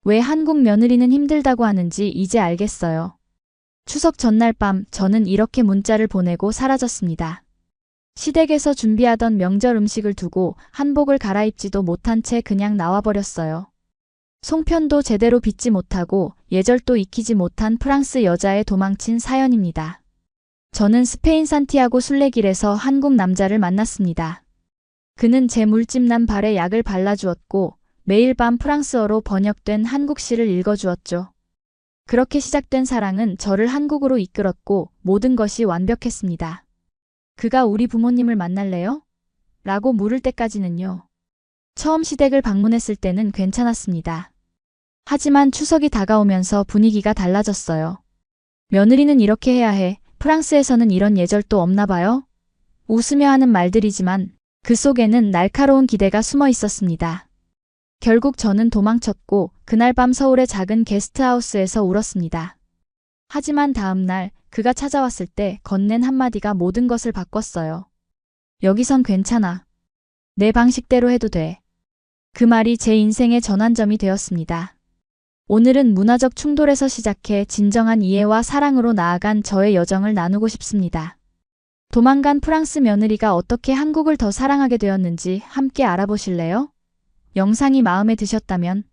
왜 한국 며느리는 힘들다고 하는지 이제 알겠어요. 추석 전날 밤 저는 이렇게 문자를 보내고 사라졌습니다. 시댁에서 준비하던 명절 음식을 두고 한복을 갈아입지도 못한 채 그냥 나와버렸어요. 송편도 제대로 빚지 못하고 예절도 익히지 못한 프랑스 여자에 도망친 사연입니다. 저는 스페인 산티아고 순례길에서 한국 남자를 만났습니다. 그는 제 물집난 발에 약을 발라주었고 매일 밤 프랑스어로 번역된 한국시를 읽어주었죠. 그렇게 시작된 사랑은 저를 한국으로 이끌었고 모든 것이 완벽했습니다. 그가 우리 부모님을 만날래요? 라고 물을 때까지는요. 처음 시댁을 방문했을 때는 괜찮았습니다. 하지만 추석이 다가오면서 분위기가 달라졌어요. 며느리는 이렇게 해야 해. 프랑스에서는 이런 예절도 없나 봐요? 웃으며 하는 말들이지만 그 속에는 날카로운 기대가 숨어 있었습니다. 결국 저는 도망쳤고 그날 밤 서울의 작은 게스트하우스에서 울었습니다. 하지만 다음 날 그가 찾아왔을 때 건넨 한마디가 모든 것을 바꿨어요. 여기선 괜찮아. 내 방식대로 해도 돼. 그 말이 제 인생의 전환점이 되었습니다. 오늘은 문화적 충돌에서 시작해 진정한 이해와 사랑으로 나아간 저의 여정을 나누고 싶습니다. 도망간 프랑스 며느리가 어떻게 한국을 더 사랑하게 되었는지 함께 알아보실래요? 영상이 마음에 드셨다면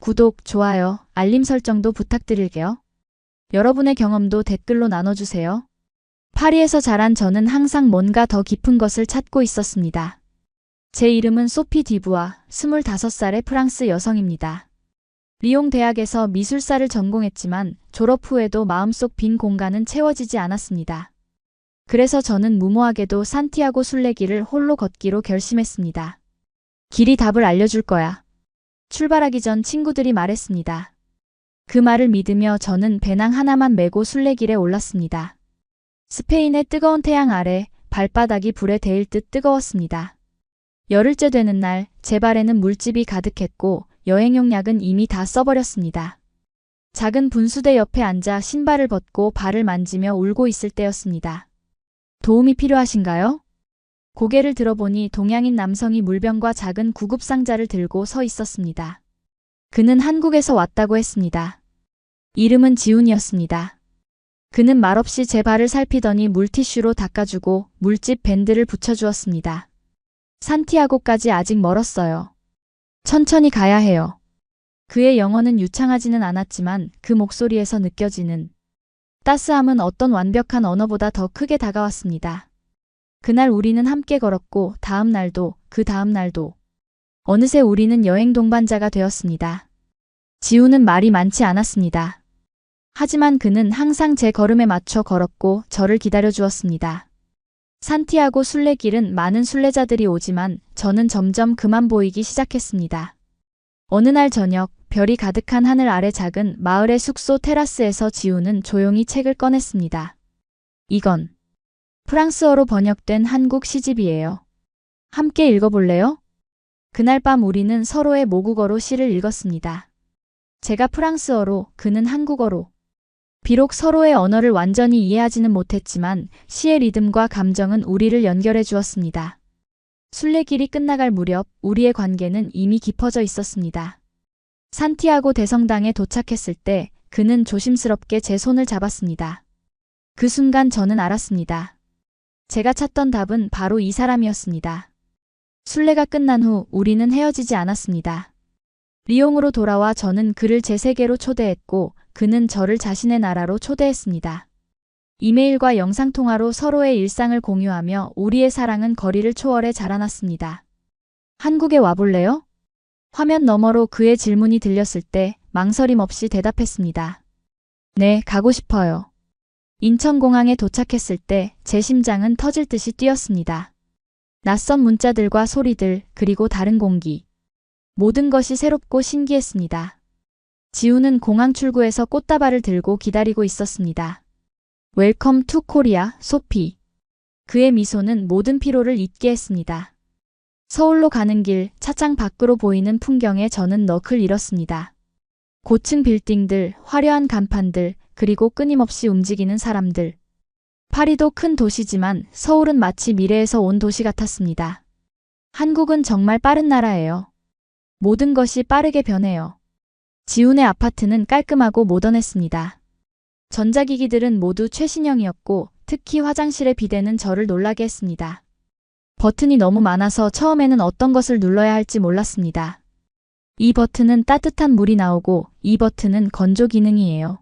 구독, 좋아요, 알림 설정도 부탁드릴게요. 여러분의 경험도 댓글로 나눠주세요. 파리에서 자란 저는 항상 뭔가 더 깊은 것을 찾고 있었습니다. 제 이름은 소피 디부아, 25살의 프랑스 여성입니다. 리옹 대학에서 미술사를 전공했지만 졸업 후에도 마음속 빈 공간은 채워지지 않았습니다. 그래서 저는 무모하게도 산티아고 순례길을 홀로 걷기로 결심했습니다. 길이 답을 알려줄 거야. 출발하기 전 친구들이 말했습니다. 그 말을 믿으며 저는 배낭 하나만 메고 순례길에 올랐습니다. 스페인의 뜨거운 태양 아래 발바닥이 불에 데일 듯 뜨거웠습니다. 열흘째 되는 날 제 발에는 물집이 가득했고 여행용 약은 이미 다 써버렸습니다. 작은 분수대 옆에 앉아 신발을 벗고 발을 만지며 울고 있을 때였습니다. 도움이 필요하신가요? 고개를 들어보니 동양인 남성이 물병과 작은 구급상자를 들고 서 있었습니다. 그는 한국에서 왔다고 했습니다. 이름은 지훈이었습니다. 그는 말없이 제 발을 살피더니 물티슈로 닦아주고 물집 밴드를 붙여주었습니다. 산티아고까지 아직 멀었어요. 천천히 가야 해요. 그의 영어는 유창하지는 않았지만 그 목소리에서 느껴지는 따스함은 어떤 완벽한 언어보다 더 크게 다가왔습니다. 그날 우리는 함께 걸었고 다음 날도 그 다음 날도 어느새 우리는 여행 동반자가 되었습니다. 지우는 말이 많지 않았습니다. 하지만 그는 항상 제 걸음에 맞춰 걸었고 저를 기다려주었습니다. 산티아고 순례길은 많은 순례자들이 오지만 저는 점점 그만 보이기 시작했습니다. 어느 날 저녁 별이 가득한 하늘 아래 작은 마을의 숙소 테라스에서 지우는 조용히 책을 꺼냈습니다. 이건 프랑스어로 번역된 한국 시집이에요. 함께 읽어볼래요? 그날 밤 우리는 서로의 모국어로 시를 읽었습니다. 제가 프랑스어로, 그는 한국어로. 비록 서로의 언어를 완전히 이해하지는 못했지만 시의 리듬과 감정은 우리를 연결해 주었습니다. 순례길이 끝나갈 무렵 우리의 관계는 이미 깊어져 있었습니다. 산티아고 대성당에 도착했을 때 그는 조심스럽게 제 손을 잡았습니다. 그 순간 저는 알았습니다. 제가 찾던 답은 바로 이 사람이었습니다. 순례가 끝난 후 우리는 헤어지지 않았습니다. 리옹으로 돌아와 저는 그를 제 세계로 초대했고 그는 저를 자신의 나라로 초대했습니다. 이메일과 영상통화로 서로의 일상을 공유하며 우리의 사랑은 거리를 초월해 자라났습니다. 한국에 와볼래요? 화면 너머로 그의 질문이 들렸을 때 망설임 없이 대답했습니다. 네, 가고 싶어요. 인천공항에 도착했을 때 제 심장은 터질 듯이 뛰었습니다. 낯선 문자들과 소리들, 그리고 다른 공기. 모든 것이 새롭고 신기했습니다. 지우는 공항 출구에서 꽃다발을 들고 기다리고 있었습니다. 웰컴 투 코리아, 소피. 그의 미소는 모든 피로를 잊게 했습니다. 서울로 가는 길, 차창 밖으로 보이는 풍경에 저는 넋을 잃었습니다. 고층 빌딩들, 화려한 간판들, 그리고 끊임없이 움직이는 사람들. 파리도 큰 도시지만 서울은 마치 미래에서 온 도시 같았습니다. 한국은 정말 빠른 나라예요. 모든 것이 빠르게 변해요. 지훈의 아파트는 깔끔하고 모던했습니다. 전자기기들은 모두 최신형이었고 특히 화장실의 비데는 저를 놀라게 했습니다. 버튼이 너무 많아서 처음에는 어떤 것을 눌러야 할지 몰랐습니다. 이 버튼은 따뜻한 물이 나오고 이 버튼은 건조 기능이에요.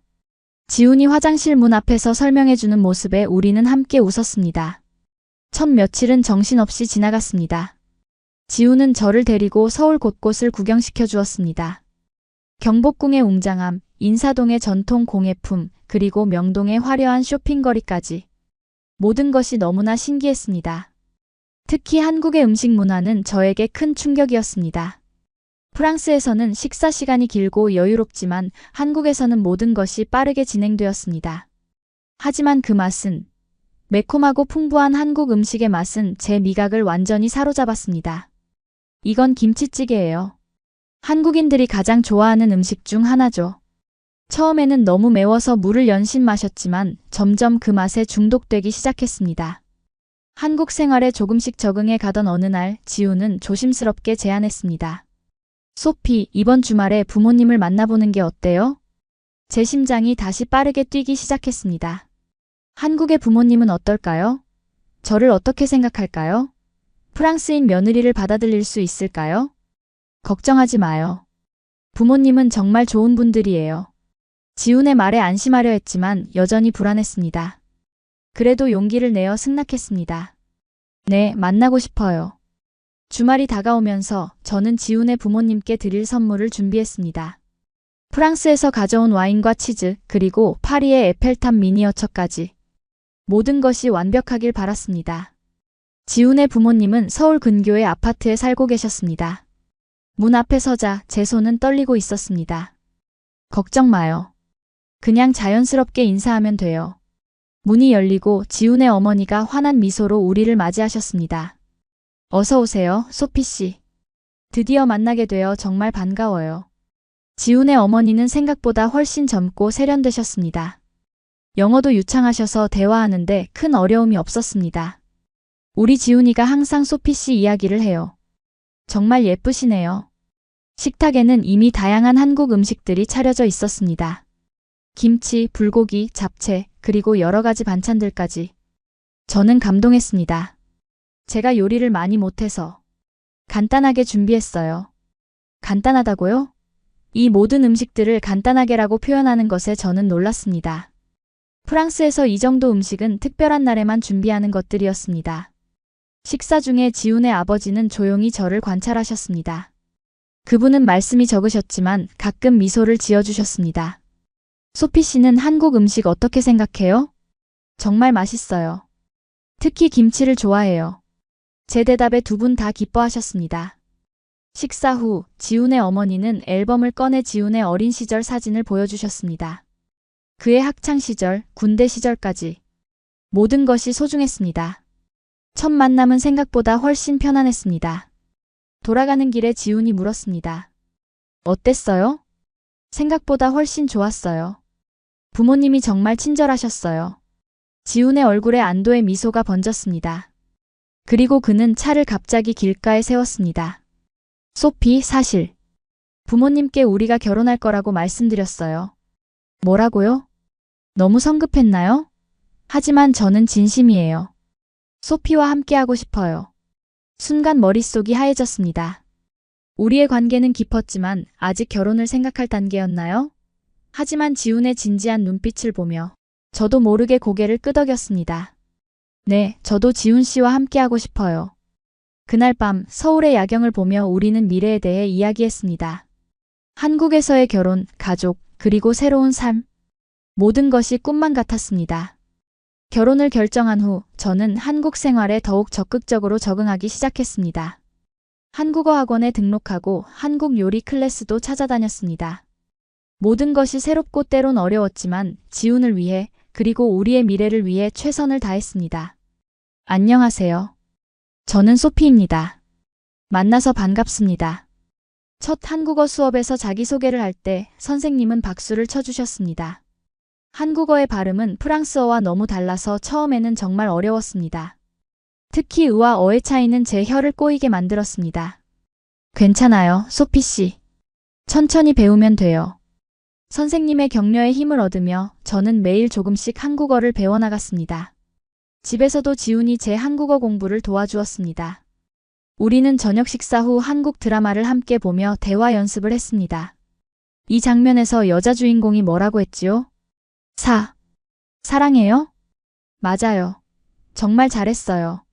지훈이 화장실 문 앞에서 설명해주는 모습에 우리는 함께 웃었습니다. 첫 며칠은 정신없이 지나갔습니다. 지훈은 저를 데리고 서울 곳곳을 구경시켜 주었습니다. 경복궁의 웅장함, 인사동의 전통 공예품, 그리고 명동의 화려한 쇼핑거리까지. 모든 것이 너무나 신기했습니다. 특히 한국의 음식 문화는 저에게 큰 충격이었습니다. 프랑스에서는 식사 시간이 길고 여유롭지만 한국에서는 모든 것이 빠르게 진행되었습니다. 하지만 그 맛은, 매콤하고 풍부한 한국 음식의 맛은 제 미각을 완전히 사로잡았습니다. 이건 김치찌개예요. 한국인들이 가장 좋아하는 음식 중 하나죠. 처음에는 너무 매워서 물을 연신 마셨지만 점점 그 맛에 중독되기 시작했습니다. 한국 생활에 조금씩 적응해 가던 어느 날 지훈은 조심스럽게 제안했습니다. 소피, 이번 주말에 부모님을 만나보는 게 어때요? 제 심장이 다시 빠르게 뛰기 시작했습니다. 한국의 부모님은 어떨까요? 저를 어떻게 생각할까요? 프랑스인 며느리를 받아들일 수 있을까요? 걱정하지 마요. 부모님은 정말 좋은 분들이에요. 지훈의 말에 안심하려 했지만 여전히 불안했습니다. 그래도 용기를 내어 승낙했습니다. 네, 만나고 싶어요. 주말이 다가오면서 저는 지훈의 부모님께 드릴 선물을 준비했습니다. 프랑스에서 가져온 와인과 치즈, 그리고 파리의 에펠탑 미니어처까지. 모든 것이 완벽하길 바랐습니다. 지훈의 부모님은 서울 근교의 아파트에 살고 계셨습니다. 문 앞에 서자 제 손은 떨리고 있었습니다. 걱정 마요. 그냥 자연스럽게 인사하면 돼요. 문이 열리고 지훈의 어머니가 환한 미소로 우리를 맞이하셨습니다. 어서 오세요, 소피 씨. 드디어 만나게 되어 정말 반가워요. 지훈의 어머니는 생각보다 훨씬 젊고 세련되셨습니다. 영어도 유창하셔서 대화하는데 큰 어려움이 없었습니다. 우리 지훈이가 항상 소피 씨 이야기를 해요. 정말 예쁘시네요. 식탁에는 이미 다양한 한국 음식들이 차려져 있었습니다. 김치, 불고기, 잡채, 그리고 여러 가지 반찬들까지. 저는 감동했습니다. 제가 요리를 많이 못해서 간단하게 준비했어요. 간단하다고요? 이 모든 음식들을 간단하게라고 표현하는 것에 저는 놀랐습니다. 프랑스에서 이 정도 음식은 특별한 날에만 준비하는 것들이었습니다. 식사 중에 지훈의 아버지는 조용히 저를 관찰하셨습니다. 그분은 말씀이 적으셨지만 가끔 미소를 지어주셨습니다. 소피 씨는 한국 음식 어떻게 생각해요? 정말 맛있어요. 특히 김치를 좋아해요. 제 대답에 두 분 다 기뻐하셨습니다. 식사 후 지훈의 어머니는 앨범을 꺼내 지훈의 어린 시절 사진을 보여주셨습니다. 그의 학창 시절, 군대 시절까지. 모든 것이 소중했습니다. 첫 만남은 생각보다 훨씬 편안했습니다. 돌아가는 길에 지훈이 물었습니다. 어땠어요? 생각보다 훨씬 좋았어요. 부모님이 정말 친절하셨어요. 지훈의 얼굴에 안도의 미소가 번졌습니다. 그리고 그는 차를 갑자기 길가에 세웠습니다. 소피, 사실 부모님께 우리가 결혼할 거라고 말씀드렸어요. 뭐라고요? 너무 성급했나요? 하지만 저는 진심이에요. 소피와 함께하고 싶어요. 순간 머릿속이 하얘졌습니다. 우리의 관계는 깊었지만 아직 결혼을 생각할 단계였나요? 하지만 지훈의 진지한 눈빛을 보며 저도 모르게 고개를 끄덕였습니다. 네, 저도 지훈 씨와 함께하고 싶어요. 그날 밤 서울의 야경을 보며 우리는 미래에 대해 이야기했습니다. 한국에서의 결혼, 가족, 그리고 새로운 삶. 모든 것이 꿈만 같았습니다. 결혼을 결정한 후 저는 한국 생활에 더욱 적극적으로 적응하기 시작했습니다. 한국어 학원에 등록하고 한국 요리 클래스도 찾아다녔습니다. 모든 것이 새롭고 때론 어려웠지만 지훈을 위해 그리고 우리의 미래를 위해 최선을 다했습니다. 안녕하세요. 저는 소피입니다. 만나서 반갑습니다. 첫 한국어 수업에서 자기소개를 할 때 선생님은 박수를 쳐주셨습니다. 한국어의 발음은 프랑스어와 너무 달라서 처음에는 정말 어려웠습니다. 특히 의와 어의 차이는 제 혀를 꼬이게 만들었습니다. 괜찮아요, 소피 씨. 천천히 배우면 돼요. 선생님의 격려에 힘을 얻으며 저는 매일 조금씩 한국어를 배워나갔습니다. 집에서도 지훈이 제 한국어 공부를 도와주었습니다. 우리는 저녁 식사 후 한국 드라마를 함께 보며 대화 연습을 했습니다. 이 장면에서 여자 주인공이 뭐라고 했지요? 사랑해요? 맞아요. 정말 잘했어요.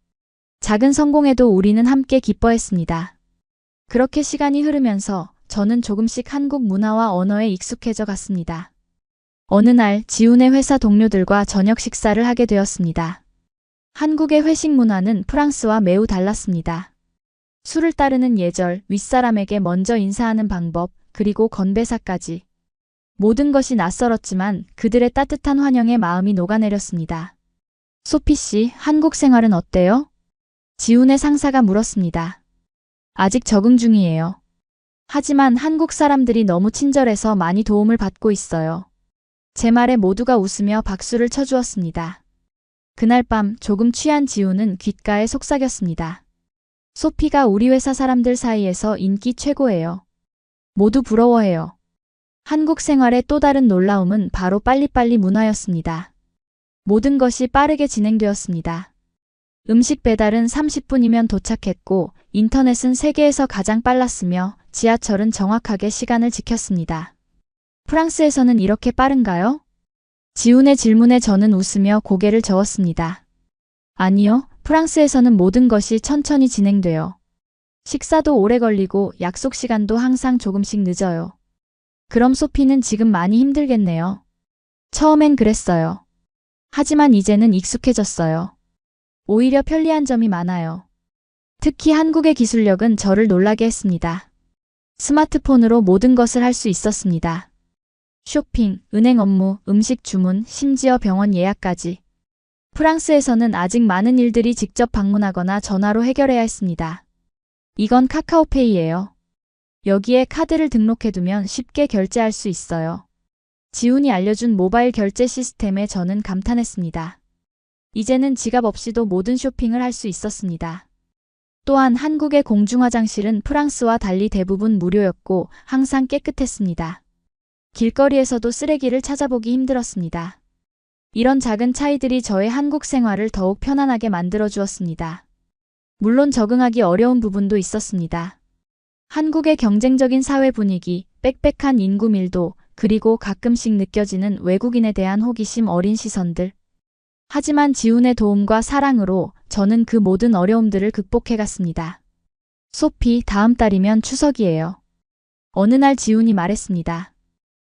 작은 성공에도 우리는 함께 기뻐했습니다. 그렇게 시간이 흐르면서 저는 조금씩 한국 문화와 언어에 익숙해져 갔습니다. 어느 날 지훈의 회사 동료들과 저녁 식사를 하게 되었습니다. 한국의 회식 문화는 프랑스와 매우 달랐습니다. 술을 따르는 예절, 윗사람에게 먼저 인사하는 방법, 그리고 건배사까지. 모든 것이 낯설었지만 그들의 따뜻한 환영에 마음이 녹아내렸습니다. 소피 씨, 한국 생활은 어때요? 지훈의 상사가 물었습니다. 아직 적응 중이에요. 하지만 한국 사람들이 너무 친절해서 많이 도움을 받고 있어요. 제 말에 모두가 웃으며 박수를 쳐주었습니다. 그날 밤 조금 취한 지훈은 귓가에 속삭였습니다. 소피가 우리 회사 사람들 사이에서 인기 최고예요. 모두 부러워해요. 한국 생활의 또 다른 놀라움은 바로 빨리빨리 문화였습니다. 모든 것이 빠르게 진행되었습니다. 음식 배달은 30분이면 도착했고 인터넷은 세계에서 가장 빨랐으며 지하철은 정확하게 시간을 지켰습니다. 프랑스에서는 이렇게 빠른가요? 지훈의 질문에 저는 웃으며 고개를 저었습니다. 아니요, 프랑스에서는 모든 것이 천천히 진행돼요. 식사도 오래 걸리고 약속 시간도 항상 조금씩 늦어요. 그럼 소피는 지금 많이 힘들겠네요. 처음엔 그랬어요. 하지만 이제는 익숙해졌어요. 오히려 편리한 점이 많아요. 특히 한국의 기술력은 저를 놀라게 했습니다. 스마트폰으로 모든 것을 할 수 있었습니다. 쇼핑, 은행 업무, 음식 주문, 심지어 병원 예약까지. 프랑스에서는 아직 많은 일들이 직접 방문하거나 전화로 해결해야 했습니다. 이건 카카오페이예요. 여기에 카드를 등록해두면 쉽게 결제할 수 있어요. 지훈이 알려준 모바일 결제 시스템에 저는 감탄했습니다. 이제는 지갑 없이도 모든 쇼핑을 할 수 있었습니다. 또한 한국의 공중화장실은 프랑스와 달리 대부분 무료였고 항상 깨끗했습니다. 길거리에서도 쓰레기를 찾아보기 힘들었습니다. 이런 작은 차이들이 저의 한국 생활을 더욱 편안하게 만들어 주었습니다. 물론 적응하기 어려운 부분도 있었습니다. 한국의 경쟁적인 사회 분위기, 빽빽한 인구 밀도, 그리고 가끔씩 느껴지는 외국인에 대한 호기심 어린 시선들. 하지만 지훈의 도움과 사랑으로 저는 그 모든 어려움들을 극복해 갔습니다. 소피, 다음 달이면 추석이에요. 어느 날 지훈이 말했습니다.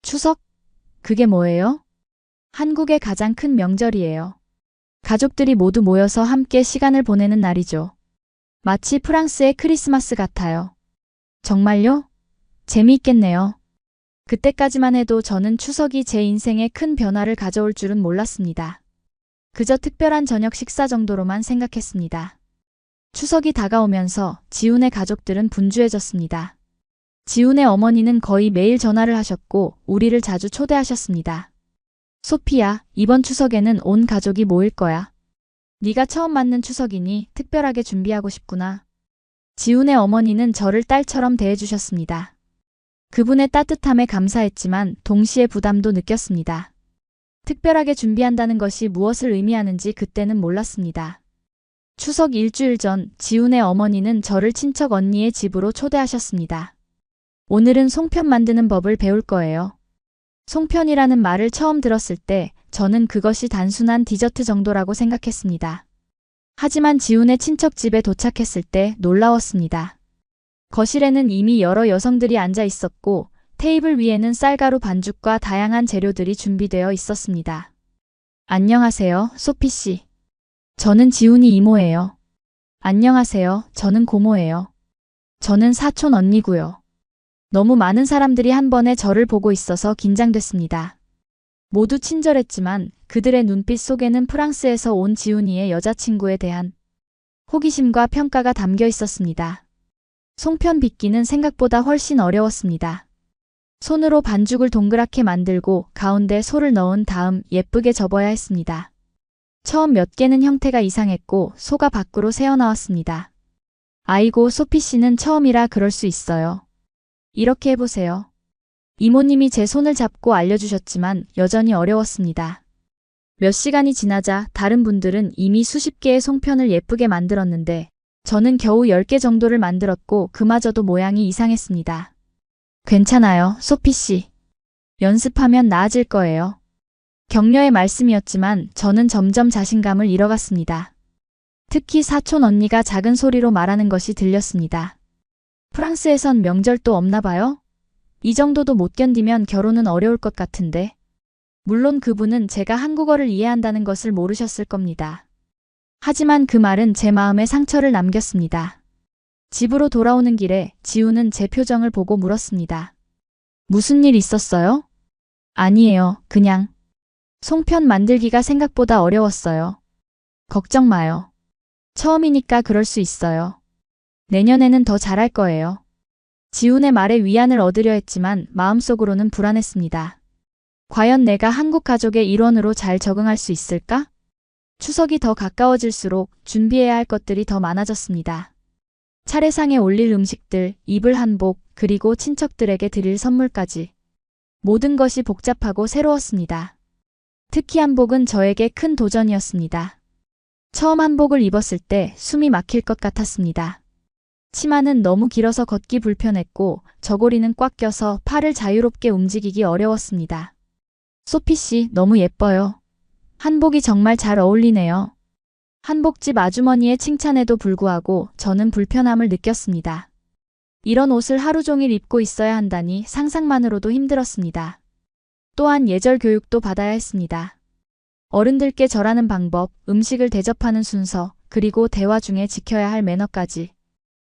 추석? 그게 뭐예요? 한국의 가장 큰 명절이에요. 가족들이 모두 모여서 함께 시간을 보내는 날이죠. 마치 프랑스의 크리스마스 같아요. 정말요? 재미있겠네요. 그때까지만 해도 저는 추석이 제 인생에 큰 변화를 가져올 줄은 몰랐습니다. 그저 특별한 저녁 식사 정도로만 생각했습니다. 추석이 다가오면서 지훈의 가족들은 분주해졌습니다. 지훈의 어머니는 거의 매일 전화를 하셨고 우리를 자주 초대하셨습니다. 소피야, 이번 추석에는 온 가족이 모일 거야. 네가 처음 맞는 추석이니 특별하게 준비하고 싶구나. 지훈의 어머니는 저를 딸처럼 대해주셨습니다. 그분의 따뜻함에 감사했지만 동시에 부담도 느꼈습니다. 특별하게 준비한다는 것이 무엇을 의미하는지 그때는 몰랐습니다. 추석 일주일 전 지훈의 어머니는 저를 친척 언니의 집으로 초대하셨습니다. 오늘은 송편 만드는 법을 배울 거예요. 송편이라는 말을 처음 들었을 때 저는 그것이 단순한 디저트 정도라고 생각했습니다. 하지만 지훈의 친척 집에 도착했을 때 놀라웠습니다. 거실에는 이미 여러 여성들이 앉아 있었고 테이블 위에는 쌀가루 반죽과 다양한 재료들이 준비되어 있었습니다. 안녕하세요, 소피 씨. 저는 지훈이 이모예요. 안녕하세요, 저는 고모예요. 저는 사촌 언니고요. 너무 많은 사람들이 한 번에 저를 보고 있어서 긴장됐습니다. 모두 친절했지만 그들의 눈빛 속에는 프랑스에서 온 지훈이의 여자친구에 대한 호기심과 평가가 담겨 있었습니다. 송편 빚기는 생각보다 훨씬 어려웠습니다. 손으로 반죽을 동그랗게 만들고 가운데 소를 넣은 다음 예쁘게 접어야 했습니다. 처음 몇 개는 형태가 이상했고 소가 밖으로 새어나왔습니다. 아이고, 소피 씨는 처음이라 그럴 수 있어요. 이렇게 해보세요. 이모님이 제 손을 잡고 알려주셨지만 여전히 어려웠습니다. 몇 시간이 지나자 다른 분들은 이미 수십 개의 송편을 예쁘게 만들었는데 저는 겨우 10개 정도를 만들었고 그마저도 모양이 이상했습니다. 괜찮아요, 소피 씨. 연습하면 나아질 거예요. 격려의 말씀이었지만 저는 점점 자신감을 잃어갔습니다. 특히 사촌 언니가 작은 소리로 말하는 것이 들렸습니다. 프랑스에선 명절도 없나 봐요? 이 정도도 못 견디면 결혼은 어려울 것 같은데. 물론 그분은 제가 한국어를 이해한다는 것을 모르셨을 겁니다. 하지만 그 말은 제 마음에 상처를 남겼습니다. 집으로 돌아오는 길에 지우는 제 표정을 보고 물었습니다. 무슨 일 있었어요? 아니에요, 그냥. 송편 만들기가 생각보다 어려웠어요. 걱정 마요. 처음이니까 그럴 수 있어요. 내년에는 더 잘할 거예요. 지훈의 말에 위안을 얻으려 했지만 마음속으로는 불안했습니다. 과연 내가 한국 가족의 일원으로 잘 적응할 수 있을까? 추석이 더 가까워질수록 준비해야 할 것들이 더 많아졌습니다. 차례상에 올릴 음식들, 입을 한복, 그리고 친척들에게 드릴 선물까지. 모든 것이 복잡하고 새로웠습니다. 특히 한복은 저에게 큰 도전이었습니다. 처음 한복을 입었을 때 숨이 막힐 것 같았습니다. 치마는 너무 길어서 걷기 불편했고 저고리는 꽉 껴서 팔을 자유롭게 움직이기 어려웠습니다. 소피 씨, 너무 예뻐요. 한복이 정말 잘 어울리네요. 한복집 아주머니의 칭찬에도 불구하고 저는 불편함을 느꼈습니다. 이런 옷을 하루 종일 입고 있어야 한다니 상상만으로도 힘들었습니다. 또한 예절 교육도 받아야 했습니다. 어른들께 절하는 방법, 음식을 대접하는 순서, 그리고 대화 중에 지켜야 할 매너까지.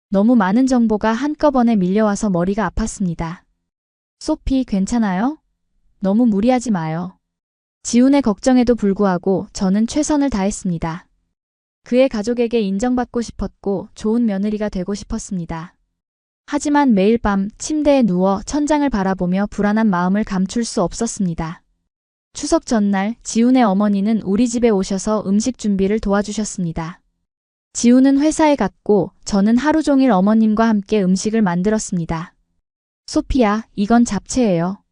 너무 많은 정보가 한꺼번에 밀려와서 머리가 아팠습니다. 소피, 괜찮아요? 너무 무리하지 마요. 지훈의 걱정에도 불구하고 저는 최선을 다했습니다. 그의 가족에게 인정받고 싶었고 좋은 며느리가 되고 싶었습니다. 하지만 매일 밤 침대에 누워 천장을 바라보며 불안한 마음을 감출 수 없었습니다. 추석 전날 지훈의 어머니는 우리 집에 오셔서 음식 준비를 도와주셨습니다. 지훈은 회사에 갔고 저는 하루 종일 어머님과 함께 음식을 만들었습니다. 소피야, 이건 잡채예요.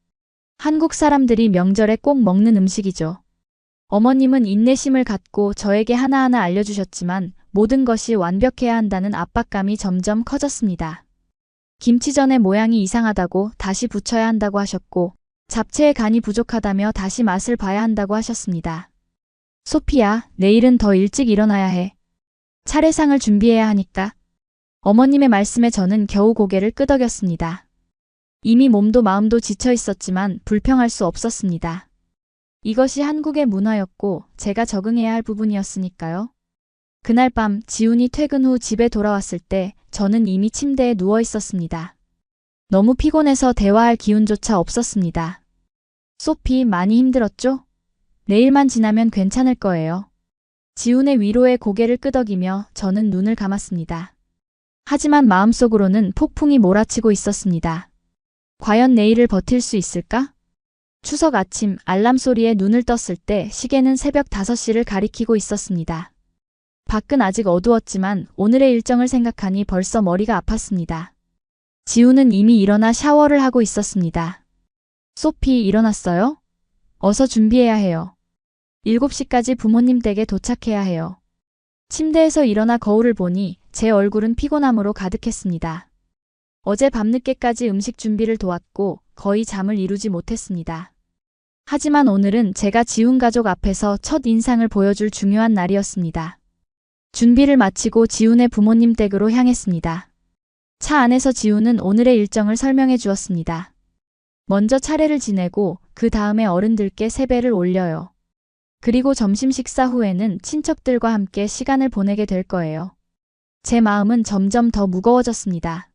한국 사람들이 명절에 꼭 먹는 음식이죠. 어머님은 인내심을 갖고 저에게 하나하나 알려주셨지만 모든 것이 완벽해야 한다는 압박감이 점점 커졌습니다. 김치전의 모양이 이상하다고 다시 부쳐야 한다고 하셨고 잡채의 간이 부족하다며 다시 맛을 봐야 한다고 하셨습니다. 소피야, 내일은 더 일찍 일어나야 해. 차례상을 준비해야 하니까. 어머님의 말씀에 저는 겨우 고개를 끄덕였습니다. 이미 몸도 마음도 지쳐 있었지만 불평할 수 없었습니다. 이것이 한국의 문화였고 제가 적응해야 할 부분이었으니까요. 그날 밤 지훈이 퇴근 후 집에 돌아왔을 때 저는 이미 침대에 누워 있었습니다. 너무 피곤해서 대화할 기운조차 없었습니다. 소피, 많이 힘들었죠? 내일만 지나면 괜찮을 거예요. 지훈의 위로에 고개를 끄덕이며 저는 눈을 감았습니다. 하지만 마음속으로는 폭풍이 몰아치고 있었습니다. 과연 내일을 버틸 수 있을까? 추석 아침 알람 소리에 눈을 떴을 때 시계는 새벽 5시를 가리키고 있었습니다. 밖은 아직 어두웠지만 오늘의 일정을 생각하니 벌써 머리가 아팠습니다. 지훈은 이미 일어나 샤워를 하고 있었습니다. 소피, 일어났어요? 어서 준비해야 해요. 7시까지 부모님 댁에 도착해야 해요. 침대에서 일어나 거울을 보니 제 얼굴은 피곤함으로 가득했습니다. 어제 밤늦게까지 음식 준비를 도왔고 거의 잠을 이루지 못했습니다. 하지만 오늘은 제가 지훈 가족 앞에서 첫 인상을 보여줄 중요한 날이었습니다. 준비를 마치고 지훈의 부모님 댁으로 향했습니다. 차 안에서 지훈은 오늘의 일정을 설명해 주었습니다. 먼저 차례를 지내고 그 다음에 어른들께 세배를 올려요. 그리고 점심 식사 후에는 친척들과 함께 시간을 보내게 될 거예요. 제 마음은 점점 더 무거워졌습니다.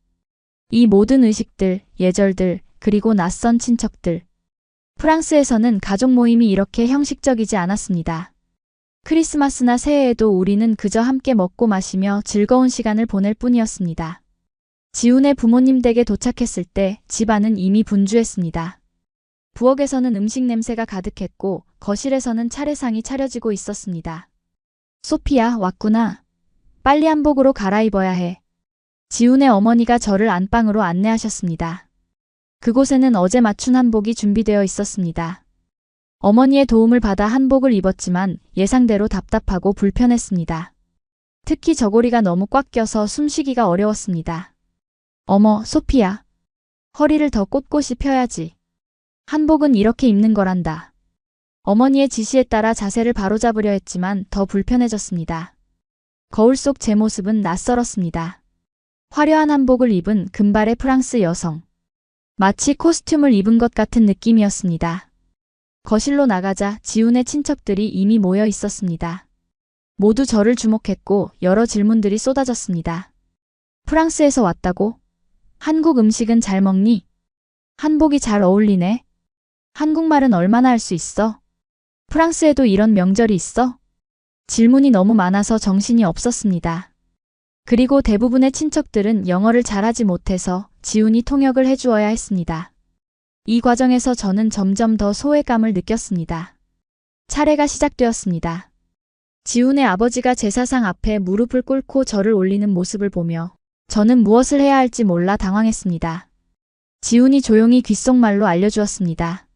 이 모든 의식들, 예절들, 그리고 낯선 친척들. 프랑스에서는 가족 모임이 이렇게 형식적이지 않았습니다. 크리스마스나 새해에도 우리는 그저 함께 먹고 마시며 즐거운 시간을 보낼 뿐이었습니다. 지훈의 부모님 댁에 도착했을 때 집안은 이미 분주했습니다. 부엌에서는 음식 냄새가 가득했고 거실에서는 차례상이 차려지고 있었습니다. 소피야, 왔구나. 빨리 한복으로 갈아입어야 해. 지훈의 어머니가 저를 안방으로 안내하셨습니다. 그곳에는 어제 맞춘 한복이 준비되어 있었습니다. 어머니의 도움을 받아 한복을 입었지만 예상대로 답답하고 불편했습니다. 특히 저고리가 너무 꽉 껴서 숨쉬기가 어려웠습니다. 어머, 소피야. 허리를 더 꼿꼿이 펴야지. 한복은 이렇게 입는 거란다. 어머니의 지시에 따라 자세를 바로잡으려 했지만 더 불편해졌습니다. 거울 속 제 모습은 낯설었습니다. 화려한 한복을 입은 금발의 프랑스 여성. 마치 코스튬을 입은 것 같은 느낌이었습니다. 거실로 나가자 지훈의 친척들이 이미 모여 있었습니다. 모두 저를 주목했고 여러 질문들이 쏟아졌습니다. 프랑스에서 왔다고? 한국 음식은 잘 먹니? 한복이 잘 어울리네. 한국말은 얼마나 할 수 있어? 프랑스에도 이런 명절이 있어? 질문이 너무 많아서 정신이 없었습니다. 그리고 대부분의 친척들은 영어를 잘하지 못해서 지훈이 통역을 해주어야 했습니다. 이 과정에서 저는 점점 더 소외감을 느꼈습니다. 차례가 시작되었습니다. 지훈의 아버지가 제사상 앞에 무릎을 꿇고 절을 올리는 모습을 보며 저는 무엇을 해야 할지 몰라 당황했습니다. 지훈이 조용히 귓속말로 알려주었습니다.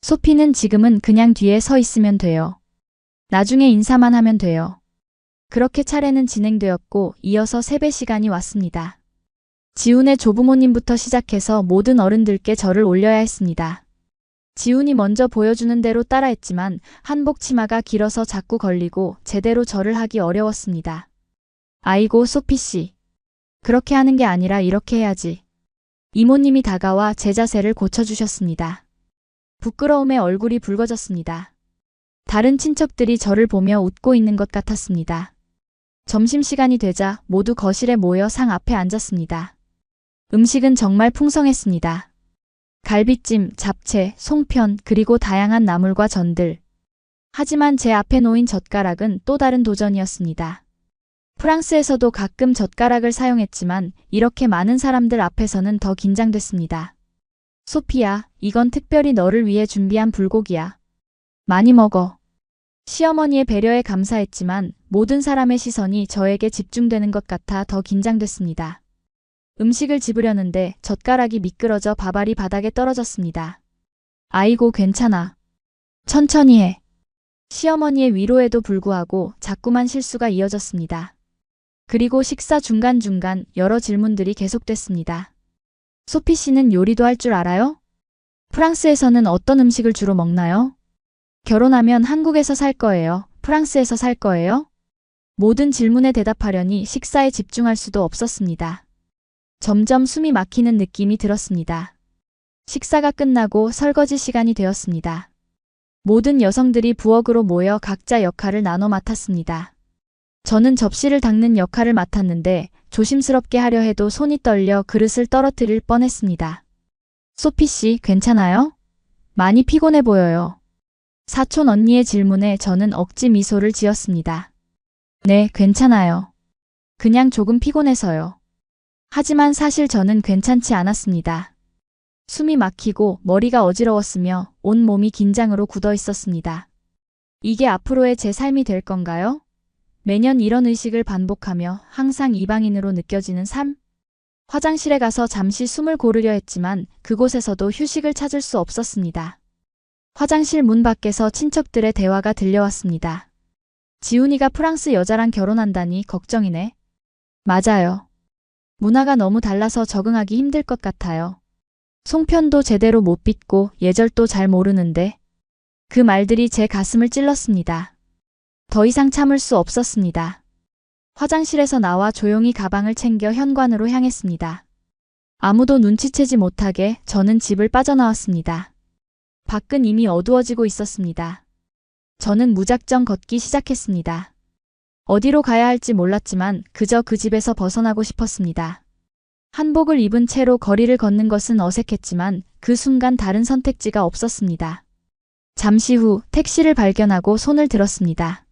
소피는 지금은 그냥 뒤에 서 있으면 돼요. 나중에 인사만 하면 돼요. 그렇게 차례는 진행되었고 이어서 세배 시간이 왔습니다. 지훈의 조부모님부터 시작해서 모든 어른들께 절을 올려야 했습니다. 지훈이 먼저 보여주는 대로 따라했지만 한복 치마가 길어서 자꾸 걸리고 제대로 절을 하기 어려웠습니다. 아이고 소피씨. 그렇게 하는 게 아니라 이렇게 해야지. 이모님이 다가와 제 자세를 고쳐주셨습니다. 부끄러움에 얼굴이 붉어졌습니다. 다른 친척들이 저를 보며 웃고 있는 것 같았습니다. 점심시간이 되자 모두 거실에 모여 상 앞에 앉았습니다. 음식은 정말 풍성했습니다. 갈비찜, 잡채, 송편, 그리고 다양한 나물과 전들. 하지만 제 앞에 놓인 젓가락은 또 다른 도전이었습니다. 프랑스에서도 가끔 젓가락을 사용했지만 이렇게 많은 사람들 앞에서는 더 긴장됐습니다. 소피야, 이건 특별히 너를 위해 준비한 불고기야. 많이 먹어. 시어머니의 배려에 감사했지만 모든 사람의 시선이 저에게 집중되는 것 같아 더 긴장됐습니다. 음식을 집으려는데 젓가락이 미끄러져 밥알이 바닥에 떨어졌습니다. 아이고 괜찮아. 천천히 해. 시어머니의 위로에도 불구하고 자꾸만 실수가 이어졌습니다. 그리고 식사 중간중간 여러 질문들이 계속됐습니다. 소피 씨는 요리도 할 줄 알아요? 프랑스에서는 어떤 음식을 주로 먹나요? 결혼하면 한국에서 살 거예요? 프랑스에서 살 거예요? 모든 질문에 대답하려니 식사에 집중할 수도 없었습니다. 점점 숨이 막히는 느낌이 들었습니다. 식사가 끝나고 설거지 시간이 되었습니다. 모든 여성들이 부엌으로 모여 각자 역할을 나눠 맡았습니다. 저는 접시를 닦는 역할을 맡았는데 조심스럽게 하려 해도 손이 떨려 그릇을 떨어뜨릴 뻔했습니다. 소피 씨, 괜찮아요? 많이 피곤해 보여요. 사촌 언니의 질문에 저는 억지 미소를 지었습니다. 네, 괜찮아요. 그냥 조금 피곤해서요. 하지만 사실 저는 괜찮지 않았습니다. 숨이 막히고 머리가 어지러웠으며 온 몸이 긴장으로 굳어 있었습니다. 이게 앞으로의 제 삶이 될 건가요? 매년 이런 의식을 반복하며 항상 이방인으로 느껴지는 삶? 화장실에 가서 잠시 숨을 고르려 했지만 그곳에서도 휴식을 찾을 수 없었습니다. 화장실 문 밖에서 친척들의 대화가 들려왔습니다. 지훈이가 프랑스 여자랑 결혼한다니 걱정이네. 맞아요. 문화가 너무 달라서 적응하기 힘들 것 같아요. 송편도 제대로 못 빚고 예절도 잘 모르는데. 그 말들이 제 가슴을 찔렀습니다. 더 이상 참을 수 없었습니다. 화장실에서 나와 조용히 가방을 챙겨 현관으로 향했습니다. 아무도 눈치채지 못하게 저는 집을 빠져나왔습니다. 밖은 이미 어두워지고 있었습니다. 저는 무작정 걷기 시작했습니다. 어디로 가야 할지 몰랐지만 그저 그 집에서 벗어나고 싶었습니다. 한복을 입은 채로 거리를 걷는 것은 어색했지만 그 순간 다른 선택지가 없었습니다. 잠시 후 택시를 발견하고 손을 들었습니다.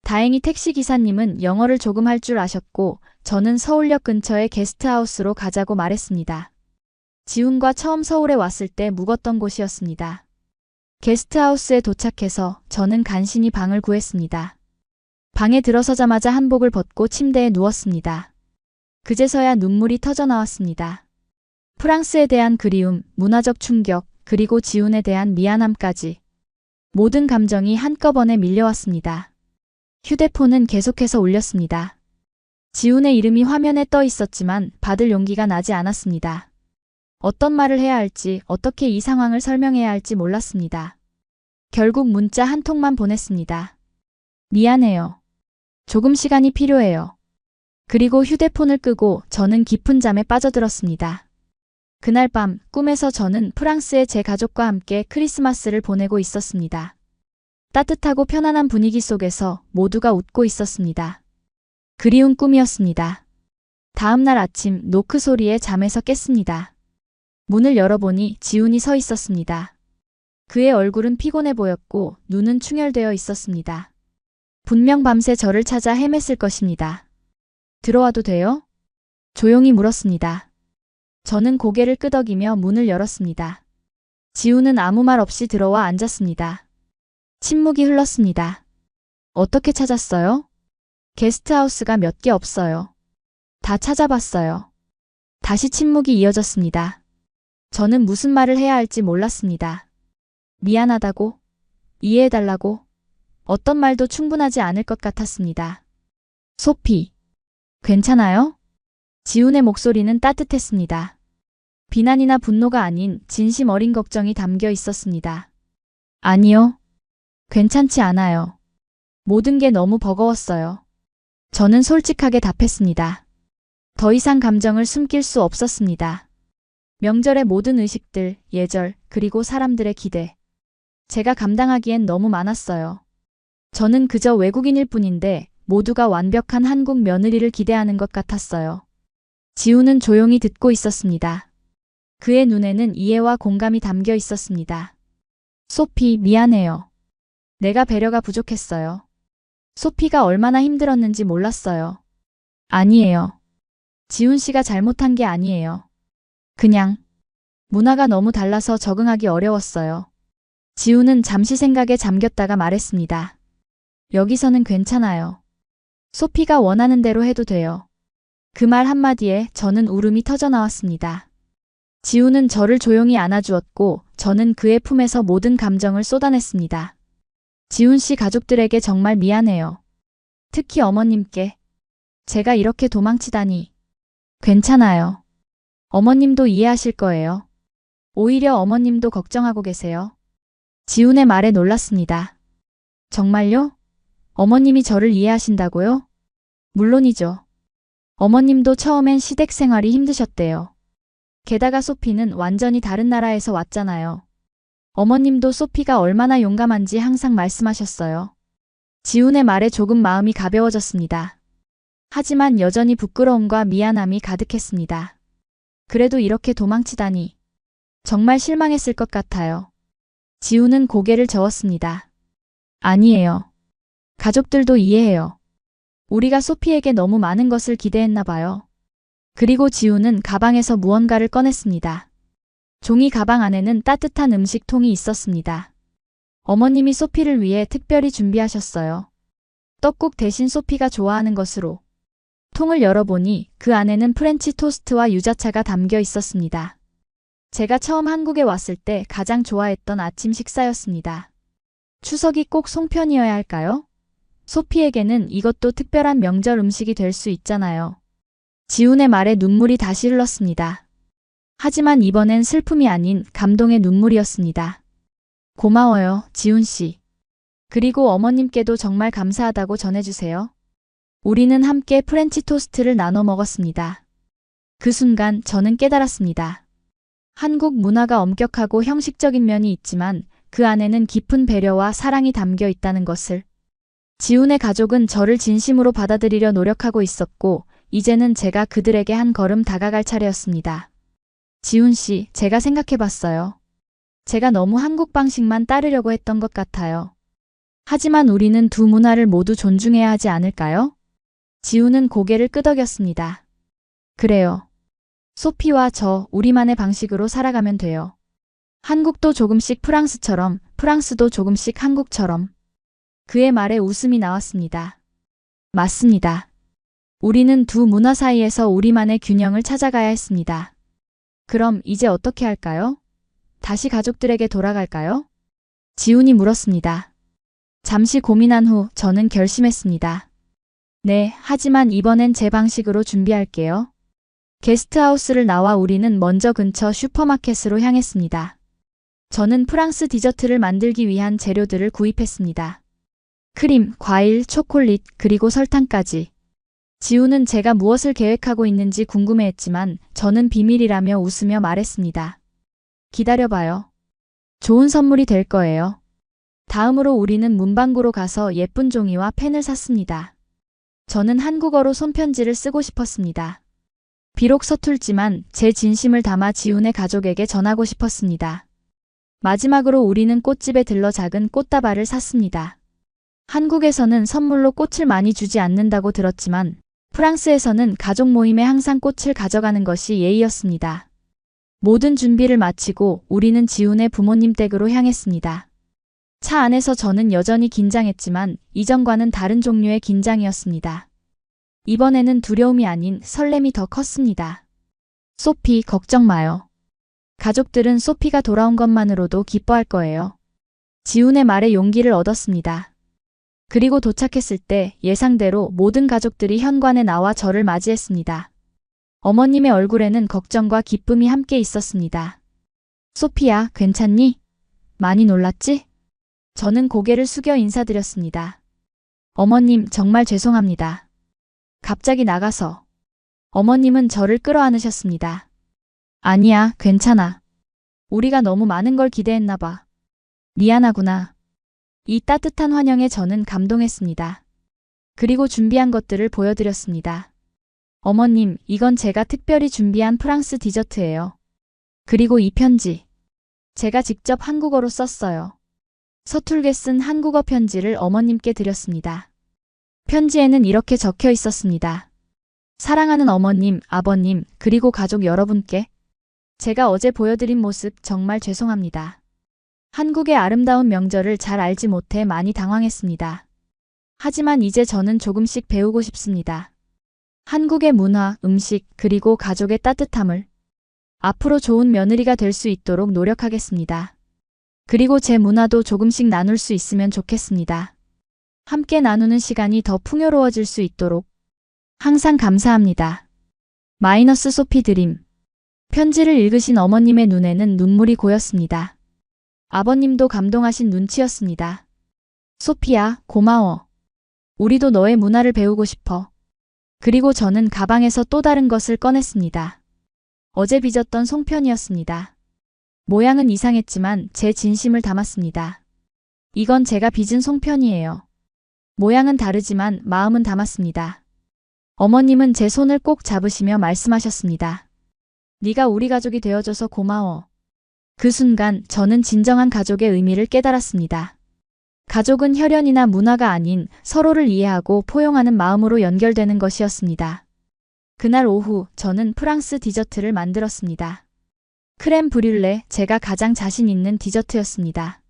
다행히 택시기사님은 영어를 조금 할 줄 아셨고 저는 서울역 근처의 게스트하우스로 가자고 말했습니다. 지훈과 처음 서울에 왔을 때 묵었던 곳이었습니다. 게스트하우스에 도착해서 저는 간신히 방을 구했습니다. 방에 들어서자마자 한복을 벗고 침대에 누웠습니다. 그제서야 눈물이 터져 나왔습니다. 프랑스에 대한 그리움, 문화적 충격, 그리고 지훈에 대한 미안함까지. 모든 감정이 한꺼번에 밀려왔습니다. 휴대폰은 계속해서 울렸습니다. 지훈의 이름이 화면에 떠 있었지만 받을 용기가 나지 않았습니다. 어떤 말을 해야 할지, 어떻게 이 상황을 설명해야 할지 몰랐습니다. 결국 문자 한 통만 보냈습니다. 미안해요. 조금 시간이 필요해요. 그리고 휴대폰을 끄고 저는 깊은 잠에 빠져들었습니다. 그날 밤 꿈에서 저는 프랑스의 제 가족과 함께 크리스마스를 보내고 있었습니다. 따뜻하고 편안한 분위기 속에서 모두가 웃고 있었습니다. 그리운 꿈이었습니다. 다음 날 아침 노크 소리에 잠에서 깼습니다. 문을 열어보니 지훈이 서 있었습니다. 그의 얼굴은 피곤해 보였고 눈은 충혈되어 있었습니다. 분명 밤새 저를 찾아 헤맸을 것입니다. 들어와도 돼요? 조용히 물었습니다. 저는 고개를 끄덕이며 문을 열었습니다. 지훈은 아무 말 없이 들어와 앉았습니다. 침묵이 흘렀습니다. 어떻게 찾았어요? 게스트하우스가 몇 개 없어요. 다 찾아봤어요. 다시 침묵이 이어졌습니다. 저는 무슨 말을 해야 할지 몰랐습니다. 미안하다고? 이해해달라고? 어떤 말도 충분하지 않을 것 같았습니다. 소피. 괜찮아요? 지훈의 목소리는 따뜻했습니다. 비난이나 분노가 아닌 진심 어린 걱정이 담겨 있었습니다. 아니요. 괜찮지 않아요. 모든 게 너무 버거웠어요. 저는 솔직하게 답했습니다. 더 이상 감정을 숨길 수 없었습니다. 명절의 모든 의식들, 예절, 그리고 사람들의 기대. 제가 감당하기엔 너무 많았어요. 저는 그저 외국인일 뿐인데 모두가 완벽한 한국 며느리를 기대하는 것 같았어요. 지훈은 조용히 듣고 있었습니다. 그의 눈에는 이해와 공감이 담겨 있었습니다. 소피, 미안해요. 내가 배려가 부족했어요. 소피가 얼마나 힘들었는지 몰랐어요. 아니에요. 지훈 씨가 잘못한 게 아니에요. 그냥 문화가 너무 달라서 적응하기 어려웠어요. 지훈은 잠시 생각에 잠겼다가 말했습니다. 여기서는 괜찮아요. 소피가 원하는 대로 해도 돼요. 그 말 한마디에 저는 울음이 터져 나왔습니다. 지훈은 저를 조용히 안아주었고 저는 그의 품에서 모든 감정을 쏟아냈습니다. 지훈 씨 가족들에게 정말 미안해요. 특히 어머님께. 제가 이렇게 도망치다니. 괜찮아요. 어머님도 이해하실 거예요. 오히려 어머님도 걱정하고 계세요. 지훈의 말에 놀랐습니다. 정말요? 어머님이 저를 이해하신다고요? 물론이죠. 어머님도 처음엔 시댁 생활이 힘드셨대요. 게다가 소피는 완전히 다른 나라에서 왔잖아요. 어머님도 소피가 얼마나 용감한지 항상 말씀하셨어요. 지훈의 말에 조금 마음이 가벼워졌습니다. 하지만 여전히 부끄러움과 미안함이 가득했습니다. 그래도 이렇게 도망치다니. 정말 실망했을 것 같아요. 지훈은 고개를 저었습니다. 아니에요. 가족들도 이해해요. 우리가 소피에게 너무 많은 것을 기대했나 봐요. 그리고 지훈은 가방에서 무언가를 꺼냈습니다. 종이 가방 안에는 따뜻한 음식통이 있었습니다. 어머님이 소피를 위해 특별히 준비하셨어요. 떡국 대신 소피가 좋아하는 것으로. 통을 열어보니 그 안에는 프렌치 토스트와 유자차가 담겨 있었습니다. 제가 처음 한국에 왔을 때 가장 좋아했던 아침 식사였습니다. 추석이 꼭 송편이어야 할까요? 소피에게는 이것도 특별한 명절 음식이 될 수 있잖아요. 지훈의 말에 눈물이 다시 흘렀습니다. 하지만 이번엔 슬픔이 아닌 감동의 눈물이었습니다. 고마워요, 지훈 씨. 그리고 어머님께도 정말 감사하다고 전해주세요. 우리는 함께 프렌치 토스트를 나눠 먹었습니다. 그 순간 저는 깨달았습니다. 한국 문화가 엄격하고 형식적인 면이 있지만 그 안에는 깊은 배려와 사랑이 담겨 있다는 것을. 지훈의 가족은 저를 진심으로 받아들이려 노력하고 있었고 이제는 제가 그들에게 한 걸음 다가갈 차례였습니다. 지훈 씨, 제가 생각해봤어요. 제가 너무 한국 방식만 따르려고 했던 것 같아요. 하지만 우리는 두 문화를 모두 존중해야 하지 않을까요? 지훈은 고개를 끄덕였습니다. 그래요. 소피와 저, 우리만의 방식으로 살아가면 돼요. 한국도 조금씩 프랑스처럼, 프랑스도 조금씩 한국처럼. 그의 말에 웃음이 나왔습니다. 맞습니다. 우리는 두 문화 사이에서 우리만의 균형을 찾아가야 했습니다. 그럼 이제 어떻게 할까요? 다시 가족들에게 돌아갈까요? 지훈이 물었습니다. 잠시 고민한 후 저는 결심했습니다. 네, 하지만 이번엔 제 방식으로 준비할게요. 게스트하우스를 나와 우리는 먼저 근처 슈퍼마켓으로 향했습니다. 저는 프랑스 디저트를 만들기 위한 재료들을 구입했습니다. 크림, 과일, 초콜릿, 그리고 설탕까지. 지우는 제가 무엇을 계획하고 있는지 궁금해했지만 저는 비밀이라며 웃으며 말했습니다. 기다려봐요. 좋은 선물이 될 거예요. 다음으로 우리는 문방구로 가서 예쁜 종이와 펜을 샀습니다. 저는 한국어로 손편지를 쓰고 싶었습니다. 비록 서툴지만 제 진심을 담아 지훈의 가족에게 전하고 싶었습니다. 마지막으로 우리는 꽃집에 들러 작은 꽃다발을 샀습니다. 한국에서는 선물로 꽃을 많이 주지 않는다고 들었지만 프랑스에서는 가족 모임에 항상 꽃을 가져가는 것이 예의였습니다. 모든 준비를 마치고 우리는 지훈의 부모님 댁으로 향했습니다. 차 안에서 저는 여전히 긴장했지만 이전과는 다른 종류의 긴장이었습니다. 이번에는 두려움이 아닌 설렘이 더 컸습니다. 소피, 걱정 마요. 가족들은 소피가 돌아온 것만으로도 기뻐할 거예요. 지훈의 말에 용기를 얻었습니다. 그리고 도착했을 때 예상대로 모든 가족들이 현관에 나와 저를 맞이했습니다. 어머님의 얼굴에는 걱정과 기쁨이 함께 있었습니다. 소피야, 괜찮니? 많이 놀랐지? 저는 고개를 숙여 인사드렸습니다. 어머님, 정말 죄송합니다. 갑자기 나가서. 어머님은 저를 끌어안으셨습니다. 아니야, 괜찮아. 우리가 너무 많은 걸 기대했나 봐. 미안하구나. 이 따뜻한 환영에 저는 감동했습니다. 그리고 준비한 것들을 보여드렸습니다. 어머님, 이건 제가 특별히 준비한 프랑스 디저트예요. 그리고 이 편지. 제가 직접 한국어로 썼어요. 서툴게 쓴 한국어 편지를 어머님께 드렸습니다. 편지에는 이렇게 적혀 있었습니다. 사랑하는 어머님, 아버님, 그리고 가족 여러분께 제가 어제 보여드린 모습 정말 죄송합니다. 한국의 아름다운 명절을 잘 알지 못해 많이 당황했습니다. 하지만 이제 저는 조금씩 배우고 싶습니다. 한국의 문화, 음식, 그리고 가족의 따뜻함을 앞으로 좋은 며느리가 될 수 있도록 노력하겠습니다. 그리고 제 문화도 조금씩 나눌 수 있으면 좋겠습니다. 함께 나누는 시간이 더 풍요로워질 수 있도록 항상 감사합니다. 마이너스 소피 드림. 편지를 읽으신 어머님의 눈에는 눈물이 고였습니다. 아버님도 감동하신 눈치였습니다. 소피야, 고마워. 우리도 너의 문화를 배우고 싶어. 그리고 저는 가방에서 또 다른 것을 꺼냈습니다. 어제 빚었던 송편이었습니다. 모양은 이상했지만 제 진심을 담았습니다. 이건 제가 빚은 송편이에요. 모양은 다르지만 마음은 담았습니다. 어머님은 제 손을 꼭 잡으시며 말씀하셨습니다. 네가 우리 가족이 되어줘서 고마워. 그 순간 저는 진정한 가족의 의미를 깨달았습니다. 가족은 혈연이나 문화가 아닌 서로를 이해하고 포용하는 마음으로 연결되는 것이었습니다. 그날 오후 저는 프랑스 디저트를 만들었습니다. 크렘 브듈레, 제가 가장 자신 있는 디저트였습니다.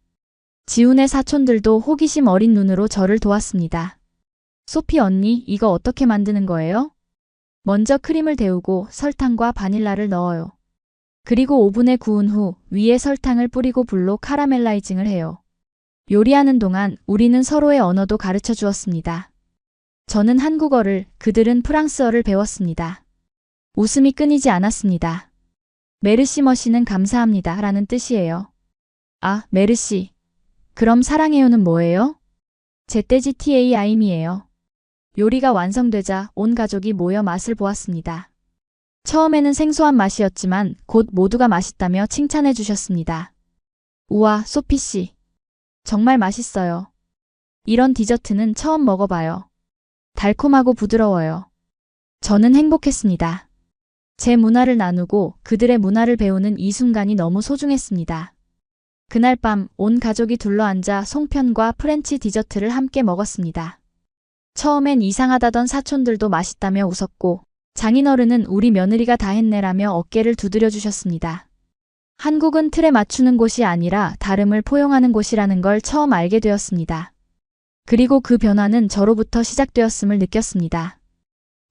지훈의 사촌들도 호기심 어린 눈으로 저를 도왔습니다. 소피 언니, 이거 어떻게 만드는 거예요? 먼저 크림을 데우고 설탕과 바닐라를 넣어요. 그리고 오븐에 구운 후 위에 설탕을 뿌리고 불로 카라멜라이징을 해요. 요리하는 동안 우리는 서로의 언어도 가르쳐 주었습니다. 저는 한국어를, 그들은 프랑스어를 배웠습니다. 웃음이 끊이지 않았습니다. 메르시 머시는 감사합니다 라는 뜻이에요. 아, 메르시. 그럼 사랑해요는 뭐예요? 제떼지 TAIM이에요. 요리가 완성되자 온 가족이 모여 맛을 보았습니다. 처음에는 생소한 맛이었지만 곧 모두가 맛있다며 칭찬해 주셨습니다. 우와, 소피씨. 정말 맛있어요. 이런 디저트는 처음 먹어봐요. 달콤하고 부드러워요. 저는 행복했습니다. 제 문화를 나누고 그들의 문화를 배우는 이 순간이 너무 소중했습니다. 그날 밤 온 가족이 둘러앉아 송편과 프렌치 디저트를 함께 먹었습니다. 처음엔 이상하다던 사촌들도 맛있다며 웃었고 장인어른은 우리 며느리가 다 했네라며 어깨를 두드려 주셨습니다. 한국은 틀에 맞추는 곳이 아니라 다름을 포용하는 곳이라는 걸 처음 알게 되었습니다. 그리고 그 변화는 저로부터 시작되었음을 느꼈습니다.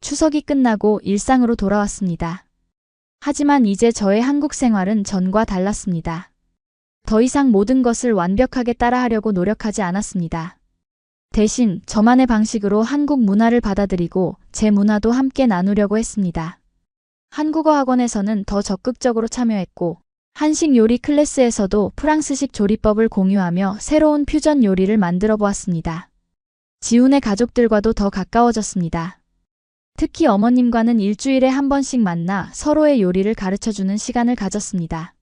추석이 끝나고 일상으로 돌아왔습니다. 하지만 이제 저의 한국 생활은 전과 달랐습니다. 더 이상 모든 것을 완벽하게 따라하려고 노력하지 않았습니다. 대신 저만의 방식으로 한국 문화를 받아들이고 제 문화도 함께 나누려고 했습니다. 한국어 학원에서는 더 적극적으로 참여했고, 한식 요리 클래스에서도 프랑스식 조리법을 공유하며 새로운 퓨전 요리를 만들어 보았습니다. 지훈의 가족들과도 더 가까워졌습니다. 특히 어머님과는 일주일에 한 번씩 만나 서로의 요리를 가르쳐주는 시간을 가졌습니다.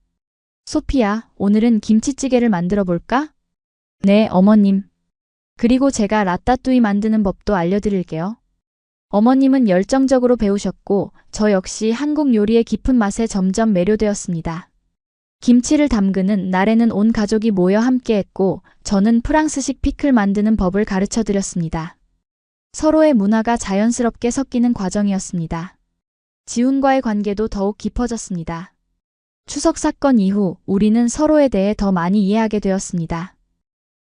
소피야, 오늘은 김치찌개를 만들어 볼까? 네, 어머님. 그리고 제가 라따뚜이 만드는 법도 알려드릴게요. 어머님은 열정적으로 배우셨고, 저 역시 한국 요리의 깊은 맛에 점점 매료되었습니다. 김치를 담그는 날에는 온 가족이 모여 함께했고, 저는 프랑스식 피클 만드는 법을 가르쳐 드렸습니다. 서로의 문화가 자연스럽게 섞이는 과정이었습니다. 지훈과의 관계도 더욱 깊어졌습니다. 추석 사건 이후 우리는 서로에 대해 더 많이 이해하게 되었습니다.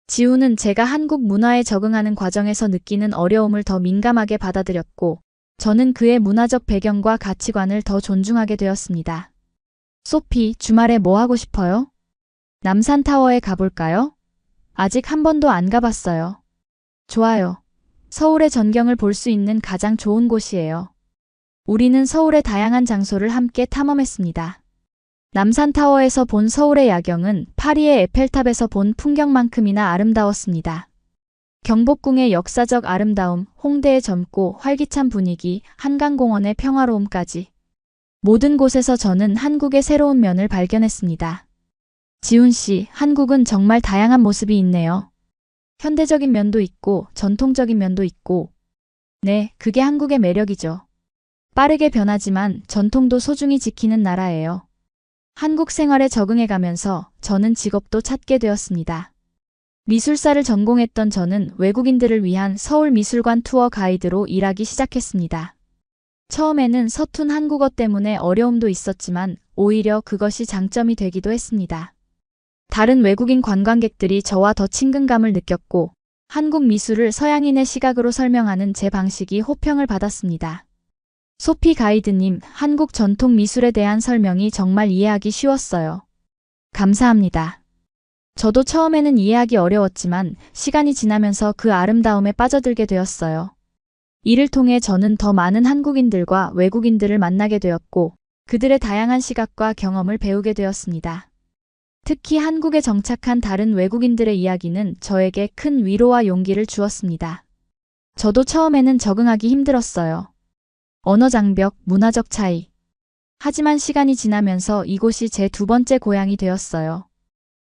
지훈은 제가 한국 문화에 적응하는 과정에서 느끼는 어려움을 더 민감하게 받아들였고, 저는 그의 문화적 배경과 가치관을 더 존중하게 되었습니다. 소피, 주말에 뭐 하고 싶어요? 남산타워에 가볼까요? 아직 한 번도 안 가봤어요. 좋아요. 서울의 전경을 볼 수 있는 가장 좋은 곳이에요. 우리는 서울의 다양한 장소를 함께 탐험했습니다. 남산타워에서 본 서울의 야경은 파리의 에펠탑에서 본 풍경만큼이나 아름다웠습니다. 경복궁의 역사적 아름다움, 홍대의 젊고 활기찬 분위기, 한강공원의 평화로움까지. 모든 곳에서 저는 한국의 새로운 면을 발견했습니다. 지훈 씨, 한국은 정말 다양한 모습이 있네요. 현대적인 면도 있고 전통적인 면도 있고. 네, 그게 한국의 매력이죠. 빠르게 변하지만 전통도 소중히 지키는 나라예요. 한국 생활에 적응해가면서 저는 직업도 찾게 되었습니다. 미술사를 전공했던 저는 외국인들을 위한 서울미술관 투어 가이드로 일하기 시작했습니다. 처음에는 서툰 한국어 때문에 어려움도 있었지만 오히려 그것이 장점이 되기도 했습니다. 다른 외국인 관광객들이 저와 더 친근감을 느꼈고, 한국 미술을 서양인의 시각으로 설명하는 제 방식이 호평을 받았습니다. 소피 가이드님, 한국 전통 미술에 대한 설명이 정말 이해하기 쉬웠어요. 감사합니다. 저도 처음에는 이해하기 어려웠지만 시간이 지나면서 그 아름다움에 빠져들게 되었어요. 이를 통해 저는 더 많은 한국인들과 외국인들을 만나게 되었고, 그들의 다양한 시각과 경험을 배우게 되었습니다. 특히 한국에 정착한 다른 외국인들의 이야기는 저에게 큰 위로와 용기를 주었습니다. 저도 처음에는 적응하기 힘들었어요. 언어 장벽, 문화적 차이. 하지만 시간이 지나면서 이곳이 제 두 번째 고향이 되었어요.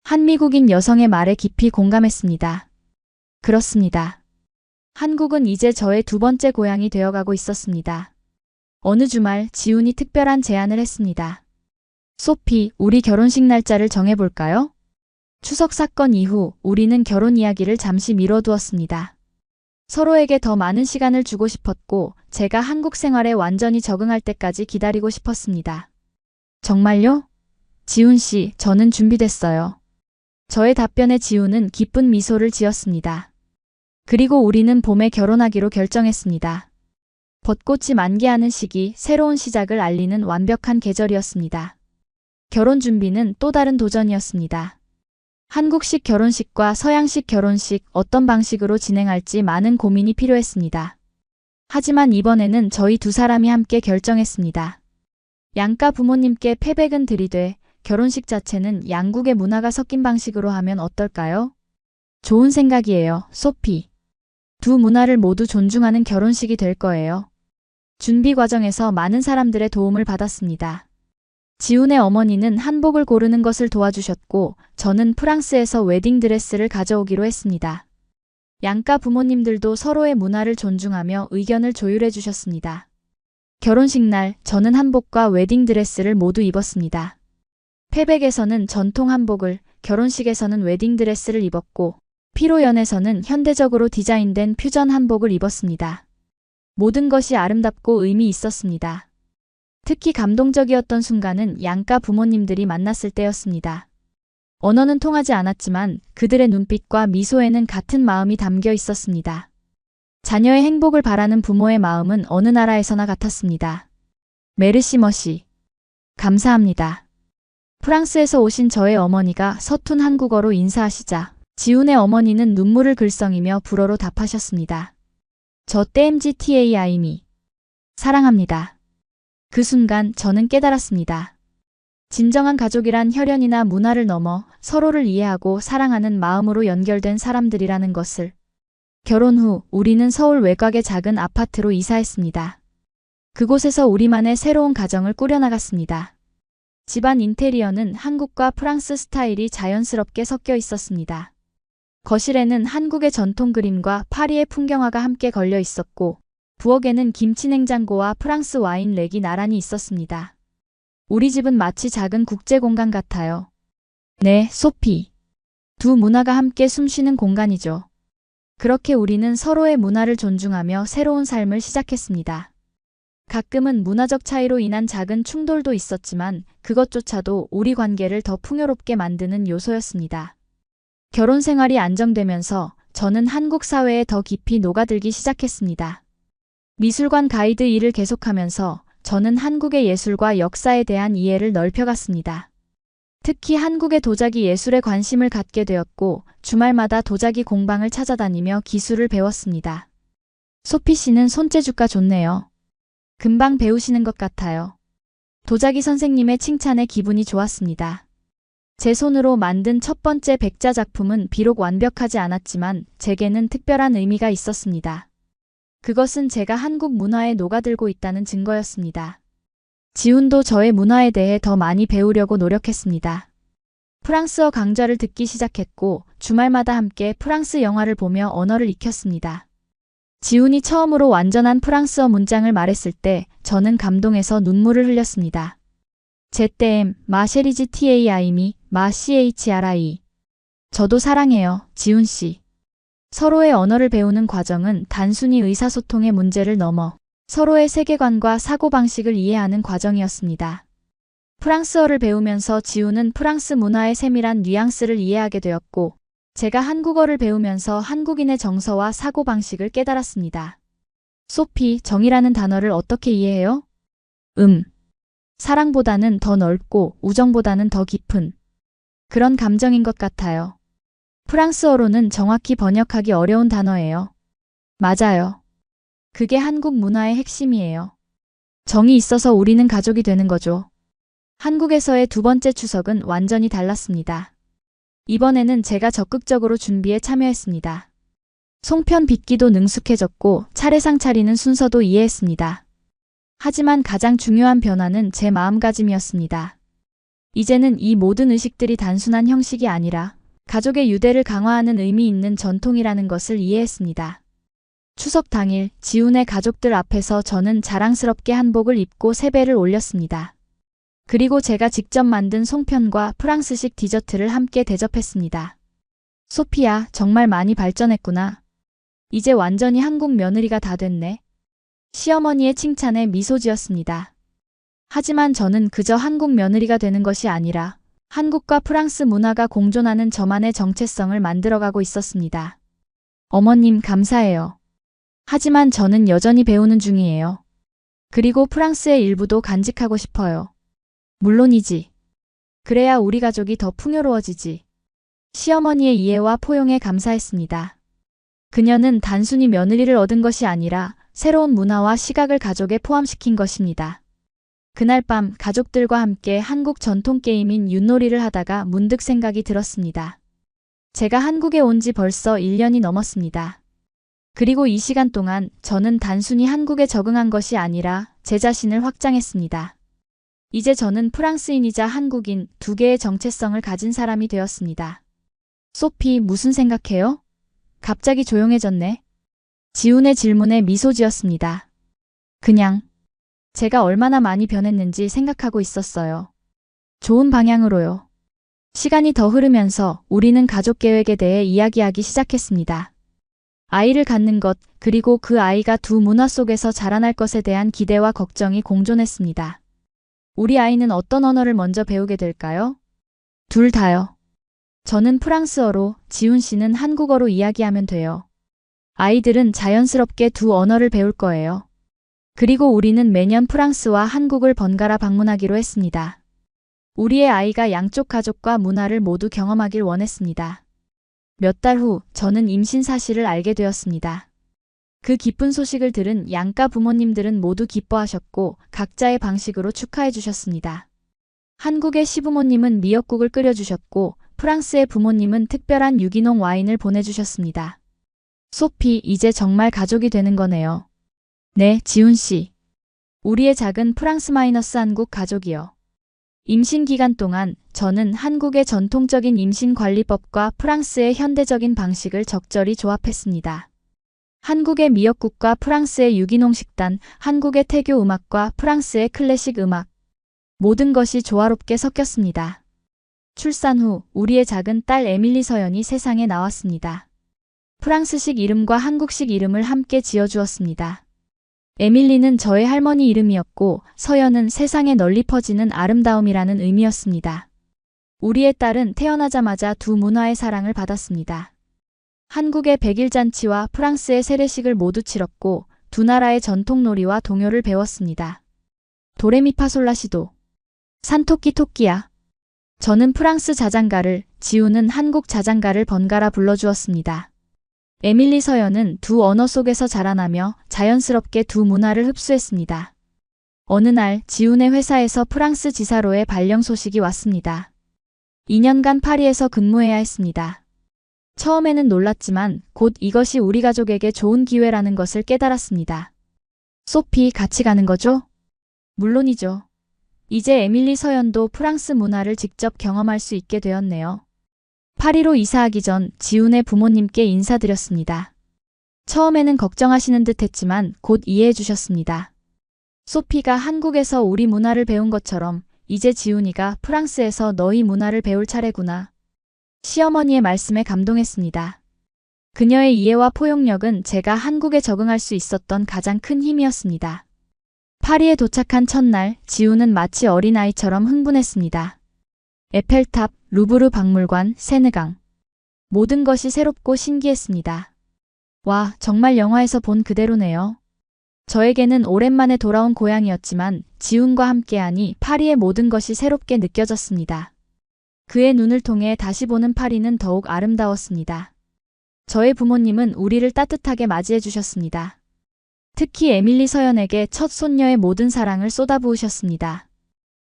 한 미국인 여성의 말에 깊이 공감했습니다. 그렇습니다. 한국은 이제 저의 두 번째 고향이 되어가고 있었습니다. 어느 주말 지훈이 특별한 제안을 했습니다. 소피, 우리 결혼식 날짜를 정해볼까요? 추석 사건 이후 우리는 결혼 이야기를 잠시 미뤄두었습니다. 서로에게 더 많은 시간을 주고 싶었고, 제가 한국 생활에 완전히 적응할 때까지 기다리고 싶었습니다. 정말요? 지훈 씨, 저는 준비됐어요. 저의 답변에 지훈은 기쁜 미소를 지었습니다. 그리고 우리는 봄에 결혼하기로 결정했습니다. 벚꽃이 만개하는 시기, 새로운 시작을 알리는 완벽한 계절이었습니다. 결혼 준비는 또 다른 도전이었습니다. 한국식 결혼식과 서양식 결혼식 어떤 방식으로 진행할지 많은 고민이 필요했습니다. 하지만 이번에는 저희 두 사람이 함께 결정했습니다. 양가 부모님께 패백은 들이되 결혼식 자체는 양국의 문화가 섞인 방식으로 하면 어떨까요? 좋은 생각이에요, 소피. 두 문화를 모두 존중하는 결혼식이 될 거예요. 준비 과정에서 많은 사람들의 도움을 받았습니다. 지훈의 어머니는 한복을 고르는 것을 도와주셨고, 저는 프랑스에서 웨딩드레스를 가져오기로 했습니다. 양가 부모님들도 서로의 문화를 존중하며 의견을 조율해 주셨습니다. 결혼식 날 저는 한복과 웨딩드레스를 모두 입었습니다. 패백에서는 전통 한복을, 결혼식에서는 웨딩드레스를 입었고, 피로연에서는 현대적으로 디자인된 퓨전 한복을 입었습니다. 모든 것이 아름답고 의미 있었습니다. 특히 감동적이었던 순간은 양가 부모님들이 만났을 때였습니다. 언어는 통하지 않았지만 그들의 눈빛과 미소에는 같은 마음이 담겨 있었습니다. 자녀의 행복을 바라는 부모의 마음은 어느 나라에서나 같았습니다. 메르시 머시. 감사합니다. 프랑스에서 오신 저의 어머니가 서툰 한국어로 인사하시자 지훈의 어머니는 눈물을 글썽이며 불어로 답하셨습니다. 저 땜지타이미. 사랑합니다. 그 순간 저는 깨달았습니다. 진정한 가족이란 혈연이나 문화를 넘어 서로를 이해하고 사랑하는 마음으로 연결된 사람들이라는 것을. 결혼 후 우리는 서울 외곽의 작은 아파트로 이사했습니다. 그곳에서 우리만의 새로운 가정을 꾸려나갔습니다. 집안 인테리어는 한국과 프랑스 스타일이 자연스럽게 섞여 있었습니다. 거실에는 한국의 전통 그림과 파리의 풍경화가 함께 걸려 있었고, 부엌에는 김치 냉장고와 프랑스 와인 렉이 나란히 있었습니다. 우리 집은 마치 작은 국제 공간 같아요. 네, 소피. 두 문화가 함께 숨쉬는 공간이죠. 그렇게 우리는 서로의 문화를 존중하며 새로운 삶을 시작했습니다. 가끔은 문화적 차이로 인한 작은 충돌도 있었지만 그것조차도 우리 관계를 더 풍요롭게 만드는 요소였습니다. 결혼 생활이 안정되면서 저는 한국 사회에 더 깊이 녹아들기 시작했습니다. 미술관 가이드 일을 계속하면서 저는 한국의 예술과 역사에 대한 이해를 넓혀갔습니다. 특히 한국의 도자기 예술에 관심을 갖게 되었고 주말마다 도자기 공방을 찾아다니며 기술을 배웠습니다. 소피 씨는 손재주가 좋네요. 금방 배우시는 것 같아요. 도자기 선생님의 칭찬에 기분이 좋았습니다. 제 손으로 만든 첫 번째 백자 작품은 비록 완벽하지 않았지만 제게는 특별한 의미가 있었습니다. 그것은 제가 한국 문화에 녹아들고 있다는 증거였습니다. 지훈도 저의 문화에 대해 더 많이 배우려고 노력했습니다. 프랑스어 강좌를 듣기 시작했고 주말마다 함께 프랑스 영화를 보며 언어를 익혔습니다. 지훈이 처음으로 완전한 프랑스어 문장을 말했을 때 저는 감동해서 눈물을 흘렸습니다. 제땜 마셰리지 타이미 마CHRI. 저도 사랑해요, 지훈 씨. 서로의 언어를 배우는 과정은 단순히 의사소통의 문제를 넘어 서로의 세계관과 사고방식을 이해하는 과정이었습니다. 프랑스어를 배우면서 지훈은 프랑스 문화의 세밀한 뉘앙스를 이해하게 되었고, 제가 한국어를 배우면서 한국인의 정서와 사고방식을 깨달았습니다. 소피, 정이라는 단어를 어떻게 이해해요? 사랑보다는 더 넓고 우정보다는 더 깊은 그런 감정인 것 같아요. 프랑스어로는 정확히 번역하기 어려운 단어예요. 맞아요. 그게 한국 문화의 핵심이에요. 정이 있어서 우리는 가족이 되는 거죠. 한국에서의 두 번째 추석은 완전히 달랐습니다. 이번에는 제가 적극적으로 준비에 참여했습니다. 송편 빚기도 능숙해졌고 차례상 차리는 순서도 이해했습니다. 하지만 가장 중요한 변화는 제 마음가짐이었습니다. 이제는 이 모든 의식들이 단순한 형식이 아니라 가족의 유대를 강화하는 의미 있는 전통이라는 것을 이해했습니다. 추석 당일 지훈의 가족들 앞에서 저는 자랑스럽게 한복을 입고 세배를 올렸습니다. 그리고 제가 직접 만든 송편과 프랑스식 디저트를 함께 대접했습니다. 소피야, 정말 많이 발전했구나. 이제 완전히 한국 며느리가 다 됐네. 시어머니의 칭찬에 미소 지었습니다. 하지만 저는 그저 한국 며느리가 되는 것이 아니라 한국과 프랑스 문화가 공존하는 저만의 정체성을 만들어가고 있었습니다. 어머님, 감사해요. 하지만 저는 여전히 배우는 중이에요. 그리고 프랑스의 일부도 간직하고 싶어요. 물론이지. 그래야 우리 가족이 더 풍요로워지지. 시어머니의 이해와 포용에 감사했습니다. 그녀는 단순히 며느리를 얻은 것이 아니라 새로운 문화와 시각을 가족에 포함시킨 것입니다. 그날 밤 가족들과 함께 한국 전통 게임인 윷놀이를 하다가 문득 생각이 들었습니다. 제가 한국에 온 지 벌써 1년이 넘었습니다. 그리고 이 시간 동안 저는 단순히 한국에 적응한 것이 아니라 제 자신을 확장했습니다. 이제 저는 프랑스인이자 한국인 두 개의 정체성을 가진 사람이 되었습니다. 소피, 무슨 생각해요? 갑자기 조용해졌네. 지훈의 질문에 미소 지었습니다. 그냥 제가 얼마나 많이 변했는지 생각하고 있었어요. 좋은 방향으로요. 시간이 더 흐르면서 우리는 가족 계획에 대해 이야기하기 시작했습니다. 아이를 갖는 것, 그리고 그 아이가 두 문화 속에서 자라날 것에 대한 기대와 걱정이 공존했습니다. 우리 아이는 어떤 언어를 먼저 배우게 될까요? 둘 다요. 저는 프랑스어로, 지훈 씨는 한국어로 이야기하면 돼요. 아이들은 자연스럽게 두 언어를 배울 거예요. 그리고 우리는 매년 프랑스와 한국을 번갈아 방문하기로 했습니다. 우리의 아이가 양쪽 가족과 문화를 모두 경험하길 원했습니다. 몇 달 후 저는 임신 사실을 알게 되었습니다. 그 기쁜 소식을 들은 양가 부모님들은 모두 기뻐하셨고 각자의 방식으로 축하해 주셨습니다. 한국의 시부모님은 미역국을 끓여주셨고 프랑스의 부모님은 특별한 유기농 와인을 보내주셨습니다. 소피, 이제 정말 가족이 되는 거네요. 네, 지훈 씨. 우리의 작은 프랑스-한국 가족이요. 임신 기간 동안 저는 한국의 전통적인 임신관리법과 프랑스의 현대적인 방식을 적절히 조합했습니다. 한국의 미역국과 프랑스의 유기농 식단, 한국의 태교 음악과 프랑스의 클래식 음악. 모든 것이 조화롭게 섞였습니다. 출산 후 우리의 작은 딸 에밀리 서연이 세상에 나왔습니다. 프랑스식 이름과 한국식 이름을 함께 지어주었습니다. 에밀리는 저의 할머니 이름이었고 서연은 세상에 널리 퍼지는 아름다움이라는 의미였습니다. 우리의 딸은 태어나자마자 두 문화의 사랑을 받았습니다. 한국의 백일잔치와 프랑스의 세례식을 모두 치렀고 두 나라의 전통놀이와 동요를 배웠습니다. 도레미파솔라시도, 산토끼 토끼야. 저는 프랑스 자장가를, 지우는 한국 자장가를 번갈아 불러주었습니다. 에밀리 서연은 두 언어 속에서 자라나며 자연스럽게 두 문화를 흡수했습니다. 어느 날 지훈의 회사에서 프랑스 지사로의 발령 소식이 왔습니다. 2년간 파리에서 근무해야 했습니다. 처음에는 놀랐지만 곧 이것이 우리 가족에게 좋은 기회라는 것을 깨달았습니다. 소피, 같이 가는 거죠? 물론이죠. 이제 에밀리 서연도 프랑스 문화를 직접 경험할 수 있게 되었네요. 파리로 이사하기 전 지훈의 부모님께 인사드렸습니다. 처음에는 걱정하시는 듯 했지만 곧 이해해 주셨습니다. 소피가 한국에서 우리 문화를 배운 것처럼 이제 지훈이가 프랑스에서 너희 문화를 배울 차례구나. 시어머니의 말씀에 감동했습니다. 그녀의 이해와 포용력은 제가 한국에 적응할 수 있었던 가장 큰 힘이었습니다. 파리에 도착한 첫날 지훈은 마치 어린아이처럼 흥분했습니다. 에펠탑, 루브르 박물관, 세느강. 모든 것이 새롭고 신기했습니다. 와, 정말 영화에서 본 그대로네요. 저에게는 오랜만에 돌아온 고향이었지만 지훈과 함께하니 파리의 모든 것이 새롭게 느껴졌습니다. 그의 눈을 통해 다시 보는 파리는 더욱 아름다웠습니다. 저의 부모님은 우리를 따뜻하게 맞이해 주셨습니다. 특히 에밀리 서연에게 첫 손녀의 모든 사랑을 쏟아부으셨습니다.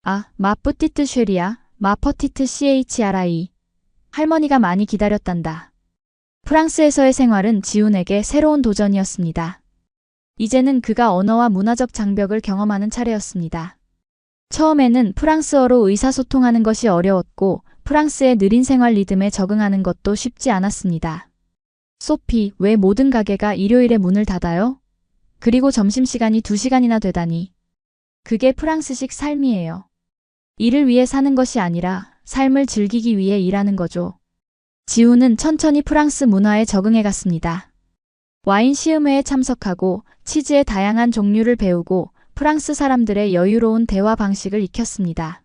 아, 마 뿌티트 쉐리야, 마 퍼티트 CHRI. 할머니가 많이 기다렸단다. 프랑스에서의 생활은 지훈에게 새로운 도전이었습니다. 이제는 그가 언어와 문화적 장벽을 경험하는 차례였습니다. 처음에는 프랑스어로 의사소통하는 것이 어려웠고 프랑스의 느린 생활 리듬에 적응하는 것도 쉽지 않았습니다. 소피, 왜 모든 가게가 일요일에 문을 닫아요? 그리고 점심시간이 2시간이나 되다니. 그게 프랑스식 삶이에요. 일을 위해 사는 것이 아니라 삶을 즐기기 위해 일하는 거죠. 지훈은 천천히 프랑스 문화에 적응해 갔습니다. 와인 시음회에 참석하고 치즈의 다양한 종류를 배우고 프랑스 사람들의 여유로운 대화 방식을 익혔습니다.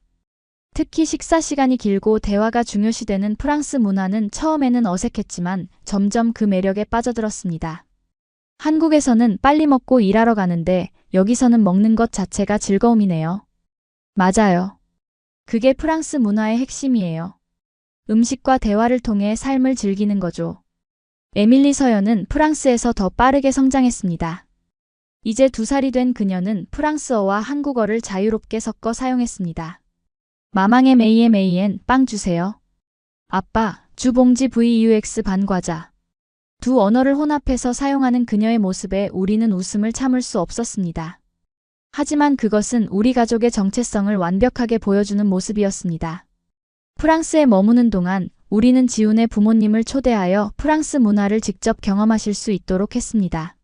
특히 식사 시간이 길고 대화가 중요시되는 프랑스 문화는 처음에는 어색했지만 점점 그 매력에 빠져들었습니다. 한국에서는 빨리 먹고 일하러 가는데 여기서는 먹는 것 자체가 즐거움이네요. 맞아요. 그게 프랑스 문화의 핵심이에요. 음식과 대화를 통해 삶을 즐기는 거죠. 에밀리 서연은 프랑스에서 더 빠르게 성장했습니다. 이제 2살이 된 그녀는 프랑스어와 한국어를 자유롭게 섞어 사용했습니다. 마망의 메이엔 빵 주세요. 아빠, 주봉지 VUX 반 과자. 두 언어를 혼합해서 사용하는 그녀의 모습에 우리는 웃음을 참을 수 없었습니다. 하지만 그것은 우리 가족의 정체성을 완벽하게 보여주는 모습이었습니다. 프랑스에 머무는 동안 우리는 지훈의 부모님을 초대하여 프랑스 문화를 직접 경험하실 수 있도록 했습니다.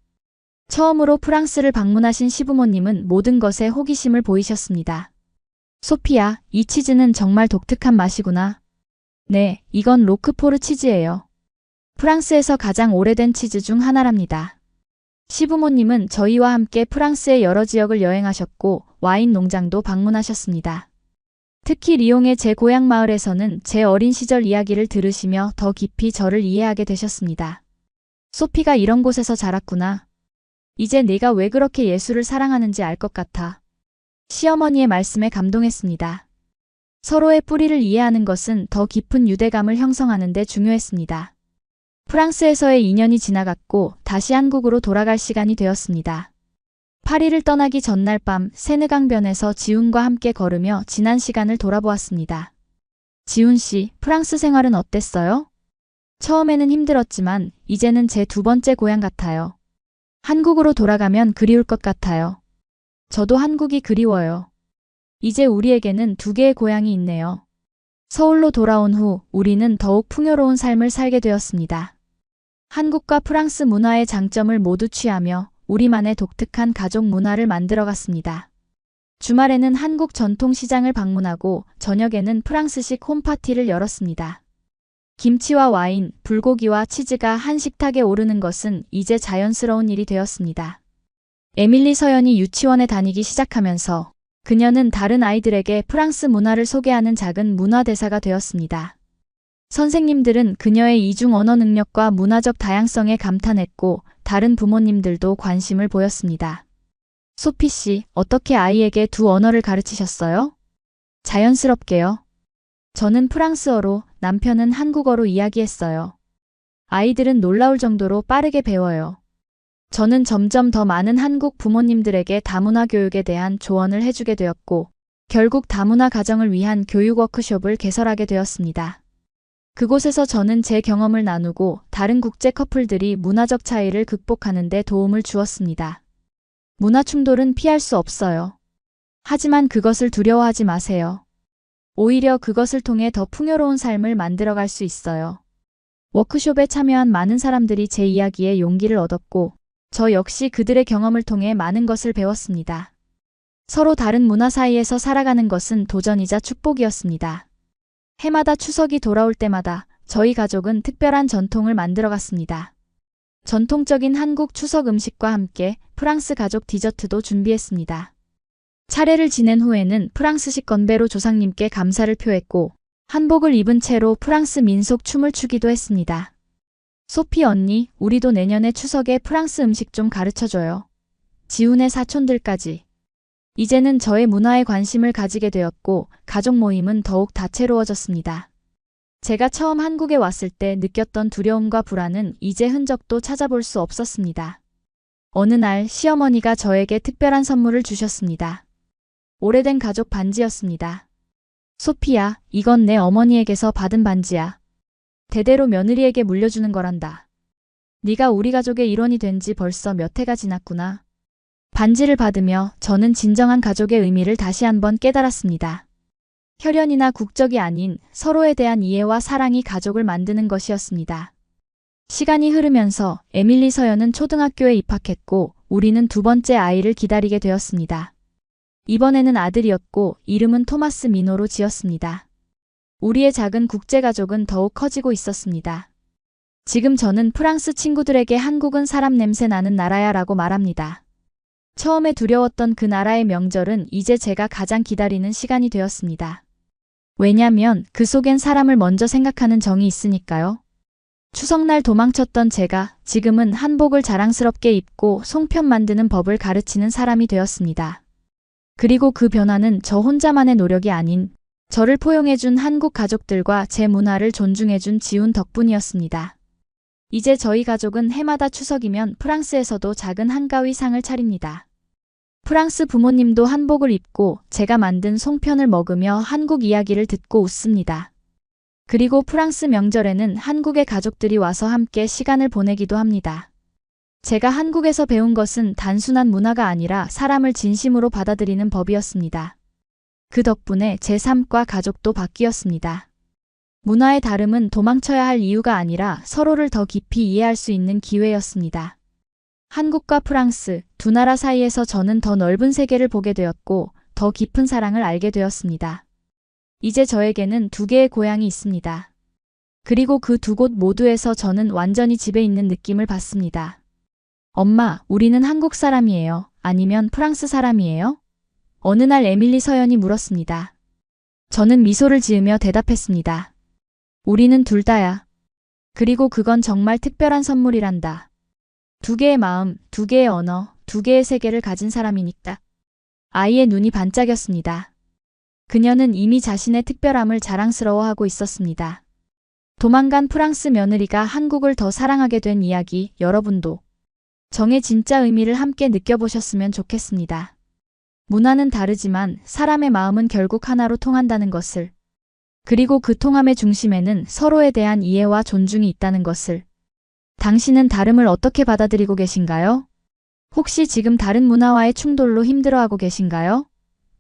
처음으로 프랑스를 방문하신 시부모님은 모든 것에 호기심을 보이셨습니다. 소피야, 이 치즈는 정말 독특한 맛이구나. 네, 이건 로크포르 치즈예요. 프랑스에서 가장 오래된 치즈 중 하나랍니다. 시부모님은 저희와 함께 프랑스의 여러 지역을 여행하셨고 와인 농장도 방문하셨습니다. 특히 리옹의 제 고향 마을에서는 제 어린 시절 이야기를 들으시며 더 깊이 저를 이해하게 되셨습니다. 소피가 이런 곳에서 자랐구나. 이제 내가 왜 그렇게 예술을 사랑하는지 알 것 같아. 시어머니의 말씀에 감동했습니다. 서로의 뿌리를 이해하는 것은 더 깊은 유대감을 형성하는 데 중요했습니다. 프랑스에서의 2년이 지나갔고 다시 한국으로 돌아갈 시간이 되었습니다. 파리를 떠나기 전날 밤 세느강변에서 지훈과 함께 걸으며 지난 시간을 돌아보았습니다. 지훈 씨, 프랑스 생활은 어땠어요? 처음에는 힘들었지만 이제는 제 두 번째 고향 같아요. 한국으로 돌아가면 그리울 것 같아요. 저도 한국이 그리워요. 이제 우리에게는 두 개의 고향이 있네요. 서울로 돌아온 후 우리는 더욱 풍요로운 삶을 살게 되었습니다. 한국과 프랑스 문화의 장점을 모두 취하며 우리만의 독특한 가족 문화를 만들어갔습니다. 주말에는 한국 전통시장을 방문하고 저녁에는 프랑스식 홈파티를 열었습니다. 김치와 와인, 불고기와 치즈가 한 식탁에 오르는 것은 이제 자연스러운 일이 되었습니다. 에밀리 서연이 유치원에 다니기 시작하면서 그녀는 다른 아이들에게 프랑스 문화를 소개하는 작은 문화대사가 되었습니다. 선생님들은 그녀의 이중 언어 능력과 문화적 다양성에 감탄했고 다른 부모님들도 관심을 보였습니다. 소피 씨, 어떻게 아이에게 두 언어를 가르치셨어요? 자연스럽게요. 저는 프랑스어로, 남편은 한국어로 이야기했어요. 아이들은 놀라울 정도로 빠르게 배워요. 저는 점점 더 많은 한국 부모님들에게 다문화 교육에 대한 조언을 해주게 되었고, 결국 다문화 가정을 위한 교육 워크숍을 개설하게 되었습니다. 그곳에서 저는 제 경험을 나누고 다른 국제 커플들이 문화적 차이를 극복하는 데 도움을 주었습니다. 문화 충돌은 피할 수 없어요. 하지만 그것을 두려워하지 마세요. 오히려 그것을 통해 더 풍요로운 삶을 만들어갈 수 있어요. 워크숍에 참여한 많은 사람들이 제 이야기에 용기를 얻었고, 저 역시 그들의 경험을 통해 많은 것을 배웠습니다. 서로 다른 문화 사이에서 살아가는 것은 도전이자 축복이었습니다. 해마다 추석이 돌아올 때마다 저희 가족은 특별한 전통을 만들어갔습니다. 전통적인 한국 추석 음식과 함께 프랑스 가족 디저트도 준비했습니다. 차례를 지낸 후에는 프랑스식 건배로 조상님께 감사를 표했고 한복을 입은 채로 프랑스 민속 춤을 추기도 했습니다. 소피 언니, 우리도 내년에 추석에 프랑스 음식 좀 가르쳐줘요. 지훈의 사촌들까지. 이제는 저의 문화에 관심을 가지게 되었고 가족 모임은 더욱 다채로워졌습니다. 제가 처음 한국에 왔을 때 느꼈던 두려움과 불안은 이제 흔적도 찾아볼 수 없었습니다. 어느 날 시어머니가 저에게 특별한 선물을 주셨습니다. 오래된 가족 반지였습니다. 소피야, 이건 내 어머니에게서 받은 반지야. 대대로 며느리에게 물려주는 거란다. 네가 우리 가족의 일원이 된 지 벌써 몇 해가 지났구나. 반지를 받으며 저는 진정한 가족의 의미를 다시 한번 깨달았습니다. 혈연이나 국적이 아닌 서로에 대한 이해와 사랑이 가족을 만드는 것이었습니다. 시간이 흐르면서 에밀리 서연은 초등학교에 입학했고 우리는 두 번째 아이를 기다리게 되었습니다. 이번에는 아들이었고 이름은 토마스 미노로 지었습니다. 우리의 작은 국제가족은 더욱 커지고 있었습니다. 지금 저는 프랑스 친구들에게 한국은 사람 냄새 나는 나라야 라고 말합니다. 처음에 두려웠던 그 나라의 명절은 이제 제가 가장 기다리는 시간이 되었습니다. 왜냐면 그 속엔 사람을 먼저 생각하는 정이 있으니까요. 추석날 도망쳤던 제가 지금은 한복을 자랑스럽게 입고 송편 만드는 법을 가르치는 사람이 되었습니다. 그리고 그 변화는 저 혼자만의 노력이 아닌 저를 포용해준 한국 가족들과 제 문화를 존중해준 지훈 덕분이었습니다. 이제 저희 가족은 해마다 추석이면 프랑스에서도 작은 한가위 상을 차립니다. 프랑스 부모님도 한복을 입고 제가 만든 송편을 먹으며 한국 이야기를 듣고 웃습니다. 그리고 프랑스 명절에는 한국의 가족들이 와서 함께 시간을 보내기도 합니다. 제가 한국에서 배운 것은 단순한 문화가 아니라 사람을 진심으로 받아들이는 법이었습니다. 그 덕분에 제 삶과 가족도 바뀌었습니다. 문화의 다름은 도망쳐야 할 이유가 아니라 서로를 더 깊이 이해할 수 있는 기회였습니다. 한국과 프랑스 두 나라 사이에서 저는 더 넓은 세계를 보게 되었고 더 깊은 사랑을 알게 되었습니다. 이제 저에게는 두 개의 고향이 있습니다. 그리고 그 두 곳 모두에서 저는 완전히 집에 있는 느낌을 받습니다. 엄마, 우리는 한국 사람이에요? 아니면 프랑스 사람이에요? 어느 날 에밀리 서연이 물었습니다. 저는 미소를 지으며 대답했습니다. 우리는 둘 다야. 그리고 그건 정말 특별한 선물이란다. 두 개의 마음, 두 개의 언어, 두 개의 세계를 가진 사람이니까. 아이의 눈이 반짝였습니다. 그녀는 이미 자신의 특별함을 자랑스러워하고 있었습니다. 도망간 프랑스 며느리가 한국을 더 사랑하게 된 이야기, 여러분도 정의 진짜 의미를 함께 느껴보셨으면 좋겠습니다. 문화는 다르지만 사람의 마음은 결국 하나로 통한다는 것을, 그리고 그 통함의 중심에는 서로에 대한 이해와 존중이 있다는 것을. 당신은 다름을 어떻게 받아들이고 계신가요? 혹시 지금 다른 문화와의 충돌로 힘들어하고 계신가요?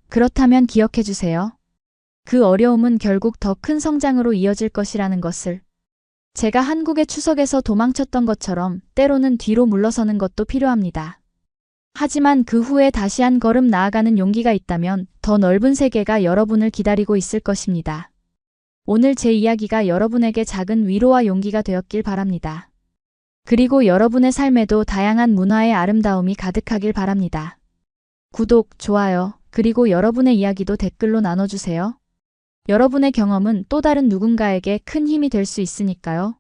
그렇다면 기억해 주세요. 그 어려움은 결국 더 큰 성장으로 이어질 것이라는 것을. 제가 한국의 추석에서 도망쳤던 것처럼 때로는 뒤로 물러서는 것도 필요합니다. 하지만 그 후에 다시 한 걸음 나아가는 용기가 있다면 더 넓은 세계가 여러분을 기다리고 있을 것입니다. 오늘 제 이야기가 여러분에게 작은 위로와 용기가 되었길 바랍니다. 그리고 여러분의 삶에도 다양한 문화의 아름다움이 가득하길 바랍니다. 구독, 좋아요, 그리고 여러분의 이야기도 댓글로 나눠주세요. 여러분의 경험은 또 다른 누군가에게 큰 힘이 될 수 있으니까요.